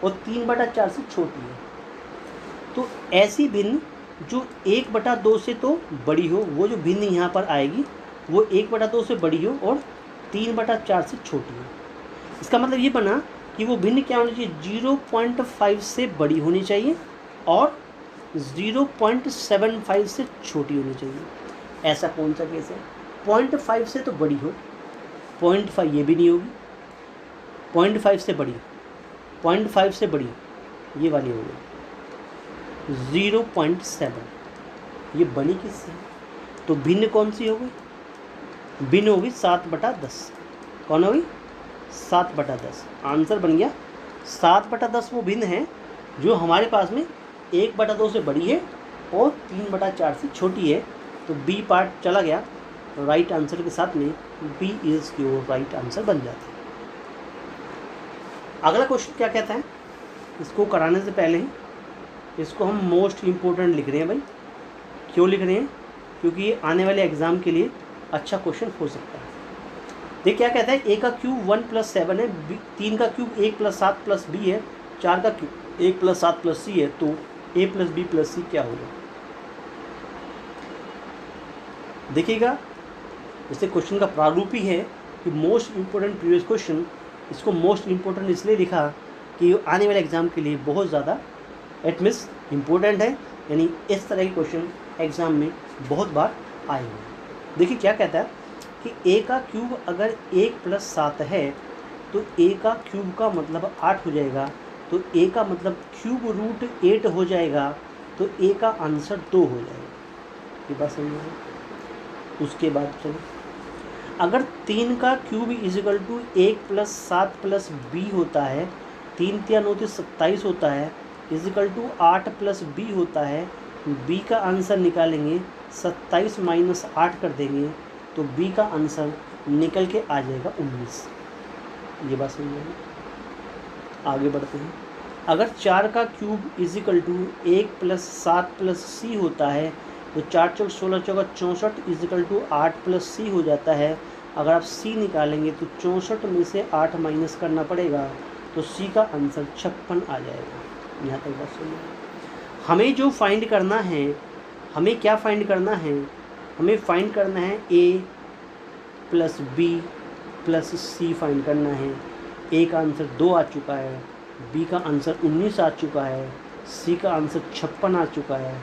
और 3/4 से छोटी है? तो ऐसी भिन्न जो 1/2 से तो बड़ी हो, वो जो भिन्न यहाँ पर आएगी वो 1/2 से बड़ी हो और 3/4 से छोटी हो। इसका मतलब ये बना कि वो भिन्न क्या होनी चाहिए? 0.5 से बड़ी होनी चाहिए और 0.75 से छोटी होनी चाहिए। ऐसा कौन सा केस है? 0.5 से तो बड़ी हो, 0.5 ये भी नहीं होगी, 0.5 से बड़ी, 0.5 से बड़ी ये वाली होगी 0.7। ये बनी किससे? तो भिन्न कौन सी हो गई? भिन्न होगी 7/10। कौन होगी? 7/10। आंसर बन गया 7/10। वो भिन्न है जो हमारे पास में 1/2 से बड़ी है और 3/4 से छोटी है। तो बी पार्ट चला गया राइट आंसर के साथ में। B is your right answer बन जाता है। अगला क्वेश्चन क्या कहता है? इसको कराने से पहले ही इसको हम मोस्ट इम्पोर्टेंट लिख रहे हैं भाई। क्यों लिख रहे हैं? क्योंकि ये आने वाले एग्ज़ाम के लिए अच्छा क्वेश्चन हो सकता है। देख क्या कहता है? a का क्यूब 1 + 7 है, 3 का क्यूब 1 + 7 + b है, 4 का क्यूब 1 + 7 + c है। तो a + b + c क्या होगा? देखिएगा, जैसे क्वेश्चन का प्रारूप ही है कि मोस्ट इम्पोर्टेंट प्रीवियस क्वेश्चन। इसको मोस्ट इम्पोर्टेंट इसलिए लिखा कि आने वाले एग्ज़ाम के लिए बहुत ज़्यादा इट मीन्स इम्पोर्टेंट है। यानी इस तरह के क्वेश्चन एग्ज़ाम में बहुत बार आए हुए। देखिए क्या कहता है कि a का क्यूब अगर 1 + 7 है तो a का क्यूब का मतलब 8 हो जाएगा। तो a का मतलब क्यूब रूट 8 हो जाएगा। तो a का आंसर 2 हो जाएगा। ये बात समझ में? उसके बाद चलो, अगर 3 का क्यूब = 1 + 7 + b होता है, 3 × 9 = 27 होता है, = 8 + b होता है। b का आंसर निकालेंगे 27 - 8 कर देंगे तो b का आंसर निकल के आ जाएगा 19। ये बात समझ में? आगे बढ़ते हैं। अगर 4 का क्यूब = 1 + 7 + c होता है तो 4 × 16 = 64 = 8 + c हो जाता है। अगर आप c निकालेंगे तो 64 में से 8 माइनस करना पड़ेगा तो c का आंसर 56 आ जाएगा। यहाँ तक बात सुनिए। हमें जो फाइंड करना है, हमें क्या फाइंड करना है? हमें फाइंड करना है a + b + c फाइंड करना है। a का आंसर 2 आ चुका है, b का आंसर 19 आ चुका है, c का आंसर 56 आ चुका है।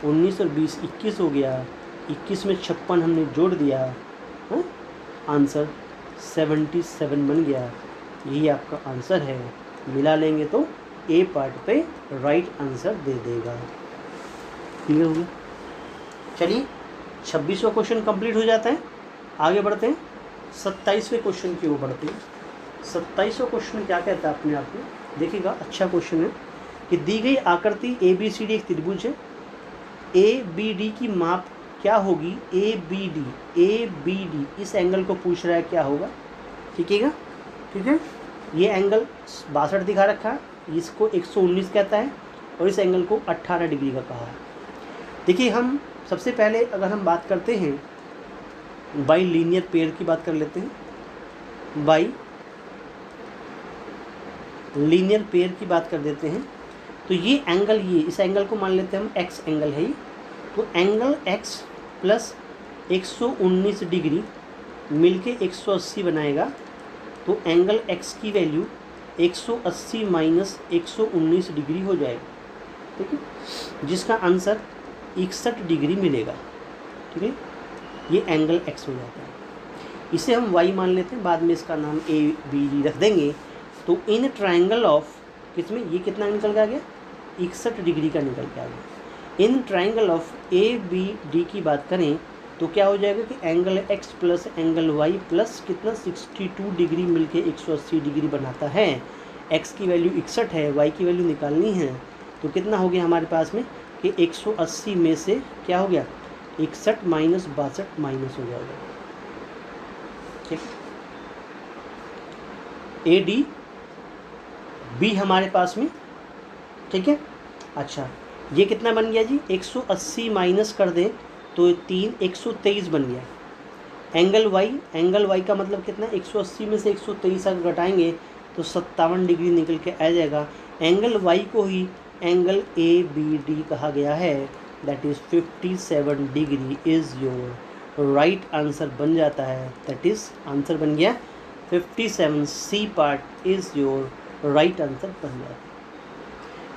19 और 20 21 हो गया। 21 में 56 हमने जोड़ दिया, हाँ? आंसर 77 बन गया। यही आपका आंसर है। मिला लेंगे तो ए पार्ट पे राइट आंसर दे देगा। क्लियर हो गया? चलिए 26वां क्वेश्चन कंप्लीट हो जाता है। आगे बढ़ते हैं 27वें क्वेश्चन की ओर बढ़ते हैं। 27वां क्वेश्चन क्या कहता है अपने आप में? देखिएगा, अच्छा क्वेश्चन है कि दी गई आकृति ABCD एक त्रिभुज है। ABD की माप क्या होगी? ABD इस एंगल को पूछ रहा है, क्या होगा? ठीक है। ये एंगल 62 दिखा रखा है, इसको 119 कहता है और इस एंगल को 18 डिग्री का कहा है। देखिए हम सबसे पहले अगर हम बात करते हैं बाई लीनियर पेयर की बात कर लेते हैं, बाई लीनियर पेयर की बात कर देते हैं। तो ये एंगल, ये इस एंगल को मान लेते हैं हम एक्स एंगल है ये। तो एंगल एक्स प्लस 119 डिग्री मिलके 180 बनाएगा। तो एंगल एक्स की वैल्यू 180 माइनस 119 डिग्री हो जाएगा, ठीक है, जिसका आंसर 61 डिग्री मिलेगा, ठीक है। ये एंगल एक्स हो जाता है। इसे हम वाई मान लेते हैं, बाद में इसका नाम ए बी डी रख देंगे। तो इन ट्राइंगल ऑफ किसमें ये कितना निकल के आ गया, 61 डिग्री का निकल के आ गया। In triangle of A B D की बात करें तो क्या हो जाएगा कि angle X plus angle Y plus कितना 62 डिग्री मिलके 180 डिग्री बनाता है। एक्स की वैल्यू 61 है, वाई की वैल्यू निकालनी है। तो कितना हो गया हमारे पास में कि 180 में से क्या हो गया 61 माइनस 62 माइनस हो जाएगा, ठीक। ए डी बी हमारे पास में, ठीक है। अच्छा ये कितना बन गया जी, 180 माइनस कर दें तो 123 बन गया। एंगल वाई का मतलब कितना, 180 में से 123 अगर घटाएंगे तो 57 डिग्री निकल के आ जाएगा। एंगल वाई को ही एंगल ए बी डी कहा गया है, that is 57 degree is your right answer बन जाता है। दैट इज़ आंसर बन गया 57, C part is your right answer बन जाता है।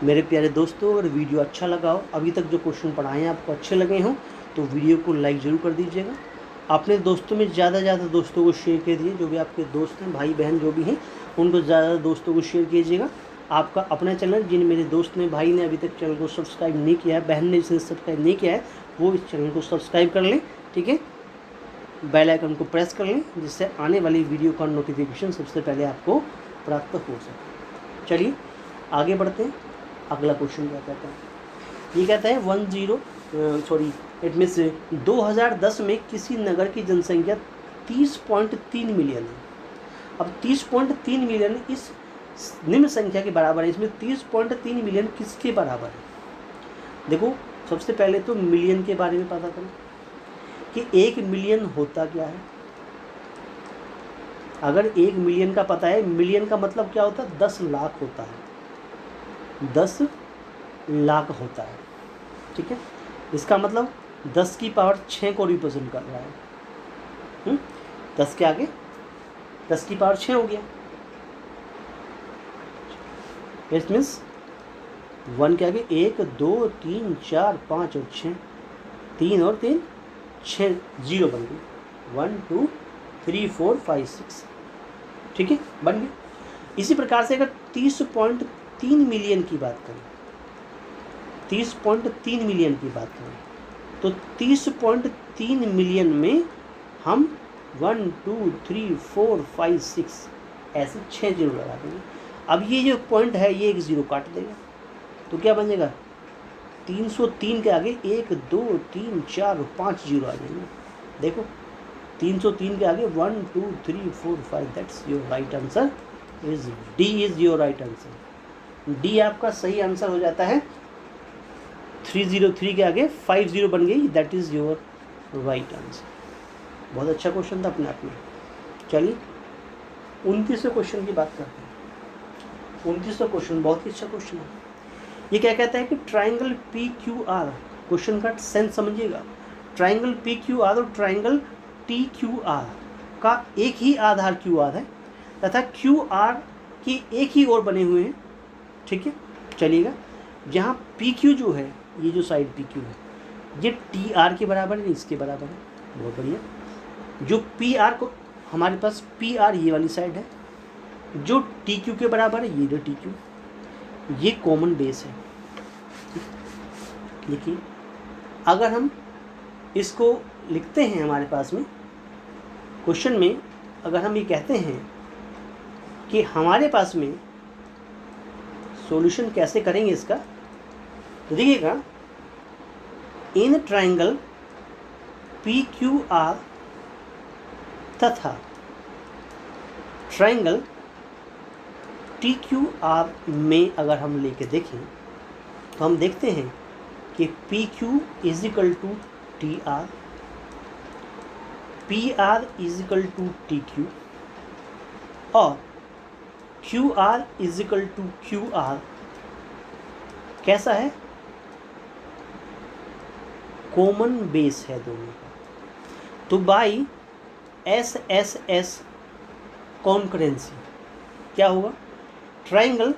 मेरे प्यारे दोस्तों, अगर वीडियो अच्छा लगा हो, अभी तक जो क्वेश्चन पढ़ाए हैं आपको अच्छे लगे हों तो वीडियो को लाइक ज़रूर कर दीजिएगा। अपने दोस्तों में ज़्यादा दोस्तों को शेयर कीजिए, जो भी आपके दोस्त हैं, भाई बहन जो भी हैं, उनको ज़्यादा दोस्तों को शेयर कीजिएगा। आपका अपना चैनल, जिन मेरे दोस्त ने, भाई ने अभी तक चैनल को सब्सक्राइब नहीं किया है, बहन ने जिसने सब्सक्राइब नहीं किया है, वो इस चैनल को सब्सक्राइब कर लें, ठीक है। बेल आइकन को प्रेस कर लें, जिससे आने वाली वीडियो का नोटिफिकेशन सबसे पहले आपको प्राप्त हो सके। चलिए आगे बढ़ते हैं। अगला क्वेश्चन क्या कहता है, ये कहता है 2010 में किसी नगर की जनसंख्या 30.3 मिलियन है। अब 30.3 मिलियन इस निम्न संख्या के बराबर है। इसमें 30.3 मिलियन किसके बराबर है। देखो सबसे पहले तो मिलियन के बारे में पता करें कि 1 मिलियन होता क्या है। अगर 1 मिलियन का पता है, मिलियन का मतलब क्या होता है, 10 लाख होता है, 10 लाख होता है, ठीक है। इसका मतलब 10 की पावर 6 को रिप्रेजेंट कर रहा है। 10 के आगे 10 की पावर 6 हो गया। इट मीन्स 1 के आगे 1 2 3 4 5 और 6, 3 और 3 6, 0 बन गई। 1 2 3 4 5 6, ठीक है, बन गई। इसी प्रकार से अगर 30.3 मिलियन की बात करें, 30.3 मिलियन की बात करें तो 30.3 मिलियन में हम 1 2 3 4 5 6 ऐसे 6 जीरो लगा देंगे। अब ये जो पॉइंट है ये एक ज़ीरो काट देगा, तो क्या बन जाएगा, 303 के आगे 1 2 3 4 5 जीरो आ जाएंगे। देखो 303 के आगे 1 2 3 4 5, that's your right answer is D is your right answer. D आपका सही आंसर हो जाता है। 303 के आगे 50 बन गई, that is your right answer. बहुत अच्छा क्वेश्चन था अपने आप में। चलिए 29वें क्वेश्चन की बात करते हैं। 29वां क्वेश्चन बहुत ही अच्छा क्वेश्चन है। ये क्या कहता है कि triangle P Q are, question का सेंस समझिएगा। ट्राइंगल पी क्यू आर और ट्राइंगल टी क्यू आर का एक ही आधार क्यू आर है तथा क्यू आर की एक ही ओर बने हुए हैं, ठीक है। चलिएगा, जहाँ पी क्यू जो है, ये जो साइड पी क्यू है, ये टी आर के बराबर है, इसके बराबर है। बहुत बढ़िया। जो पी आर को हमारे पास पी आर ये वाली साइड है, जो टी क्यू के बराबर है, ये जो टी क्यू, ये कॉमन बेस है। देखिए अगर हम इसको लिखते हैं हमारे पास में क्वेश्चन में, अगर हम ये कहते हैं कि हमारे पास में सॉल्यूशन कैसे करेंगे इसका, तो देखिएगा, in triangle P Q are तथा ट्राइंगल टी क्यू आर में अगर हम लेके देखें तो हम देखते हैं कि P Q is equal to T R, P R is equal to T Q और Q R is equal to Q R कैसा है, कॉमन बेस है दोनों का। तो by S S S congruency क्या होगा, triangle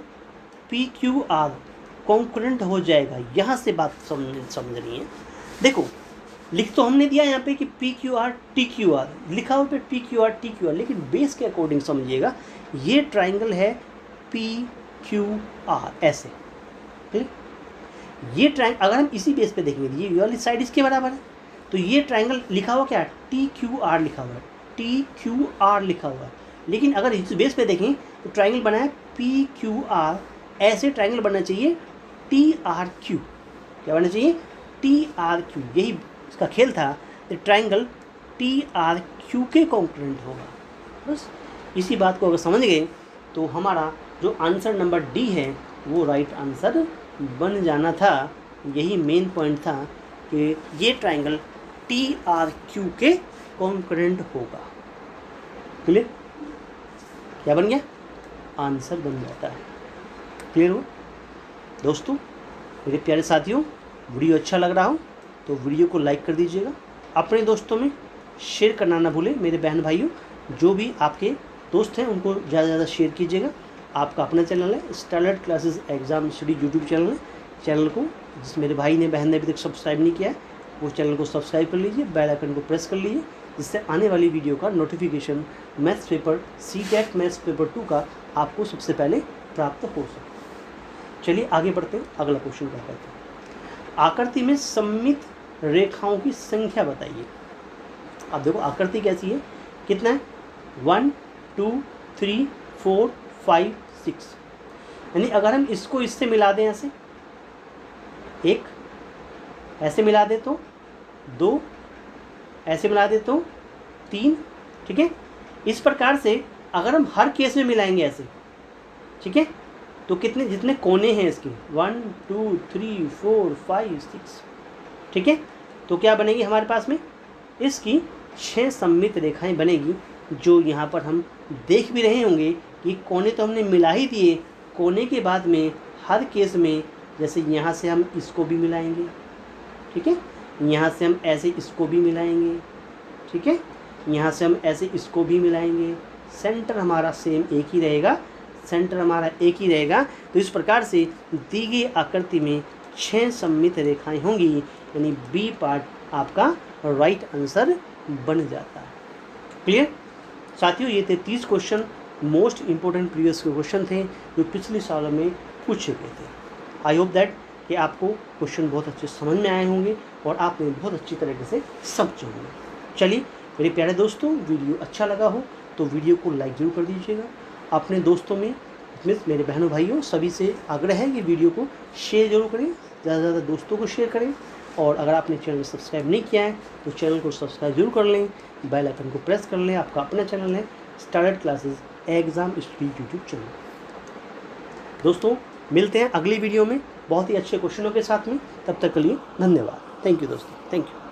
P Q R congruent हो जाएगा। यहाँ से बात समझनी है। देखो लिख तो हमने दिया यहाँ पे कि P Q R T Q R, लिखा हुआ पे P Q R T Q R, लेकिन बेस के अकॉर्डिंग समझिएगा। ये ट्राइंगल है पी क्यू आर ऐसे, ठीक। ये ट्राइंगल अगर हम इसी बेस पे देखेंगे, ये वाली साइड इसके बराबर है, तो ये ट्राइंगल लिखा हुआ क्या है, टी क्यू आर लिखा हुआ है, टी क्यू आर लिखा हुआ है। लेकिन अगर इस बेस पे देखें तो ट्राइंगल बना है पी क्यू आर, ऐसे ट्राइंगल बनना चाहिए टी आर क्यू। क्या बनना चाहिए, टी आर क्यू। यही इसका खेल था, तो ट्राइंगल टी आर क्यू के कॉन्करेंट होगा। बस इसी बात को अगर समझ गए तो हमारा जो आंसर नंबर डी है वो राइट आंसर बन जाना था। यही मेन पॉइंट था कि ये ट्राइंगल टी आर क्यू के कॉन्करेंट होगा। क्लियर, क्या बन गया, आंसर बन जाता है। क्लियर हो दोस्तों, मेरे प्यारे साथियों, वीडियो अच्छा लग रहा हो तो वीडियो को लाइक कर दीजिएगा, अपने दोस्तों में शेयर करना ना भूलें। मेरे बहन भाइयों, जो भी आपके दोस्त हैं उनको ज़्यादा से ज़्यादा शेयर कीजिएगा। आपका अपना चैनल है starlight classes exam study YouTube channel है। चैनल को जिस मेरे भाई ने बहन ने अभी तक सब्सक्राइब नहीं किया है वो चैनल को सब्सक्राइब कर लीजिए, बेल आइकन को प्रेस कर लीजिए, जिससे आने वाली वीडियो का notification maths paper CTET maths paper 2 का आपको सबसे पहले प्राप्त हो सके। चलिए आगे बढ़ते हैं, अगला क्वेश्चन क्या कहते हैं। आकृति में सममित रेखाओं की संख्या बताइए। अब देखो आकृति कैसी है, कितना है, 1 2 3 4 5 6, यानी अगर हम इसको इससे मिला दें, ऐसे एक ऐसे मिला दे तो 2, ऐसे मिला दे तो 3, ठीक है। इस प्रकार से अगर हम हर केस में मिलाएंगे ऐसे, ठीक है, तो कितने जितने कोने हैं इसके 1 2 3 4 5 6, ठीक है, तो क्या बनेगी हमारे पास में, इसकी 6 सममित रेखाएं बनेगी। जो यहाँ पर हम देख भी रहे होंगे कि कोने तो हमने मिला ही दिए, कोने के बाद में हर केस में जैसे यहाँ से हम इसको भी मिलाएंगे, ठीक है, यहाँ से हम ऐसे इसको भी मिलाएंगे, ठीक है, यहाँ से हम ऐसे इसको भी मिलाएंगे। सेंटर हमारा सेम एक ही रहेगा, सेंटर हमारा एक ही रहेगा। तो इस प्रकार से दी गई आकृति में 6 सममित रेखाएं होंगी, यानी बी पार्ट आपका राइट आंसर बन जाता है। क्लियर साथियों, ये थे 30 क्वेश्चन मोस्ट इंपॉर्टेंट प्रीवियस के क्वेश्चन थे जो पिछले सालों में पूछे गए थे। आई होप दैट कि आपको क्वेश्चन बहुत अच्छे समझ में आए होंगे और आपने बहुत अच्छी तरीके से समझे होंगे। चलिए मेरे प्यारे दोस्तों, वीडियो अच्छा लगा हो तो वीडियो को लाइक ज़रूर कर दीजिएगा। अपने दोस्तों में मेरे बहनों भाइयों सभी से आग्रह है कि वीडियो को शेयर जरूर करें, ज़्यादा से ज़्यादा दोस्तों को शेयर करें। और अगर आपने चैनल सब्सक्राइब नहीं किया है तो चैनल को सब्सक्राइब जरूर कर लें, बेल आइकन को प्रेस कर लें। आपका अपना चैनल है starlight classes exam study YouTube channel. दोस्तों मिलते हैं अगली वीडियो में बहुत ही अच्छे क्वेश्चनों के साथ में, तब तक के लिए धन्यवाद। थैंक यू दोस्तों, थैंक यू।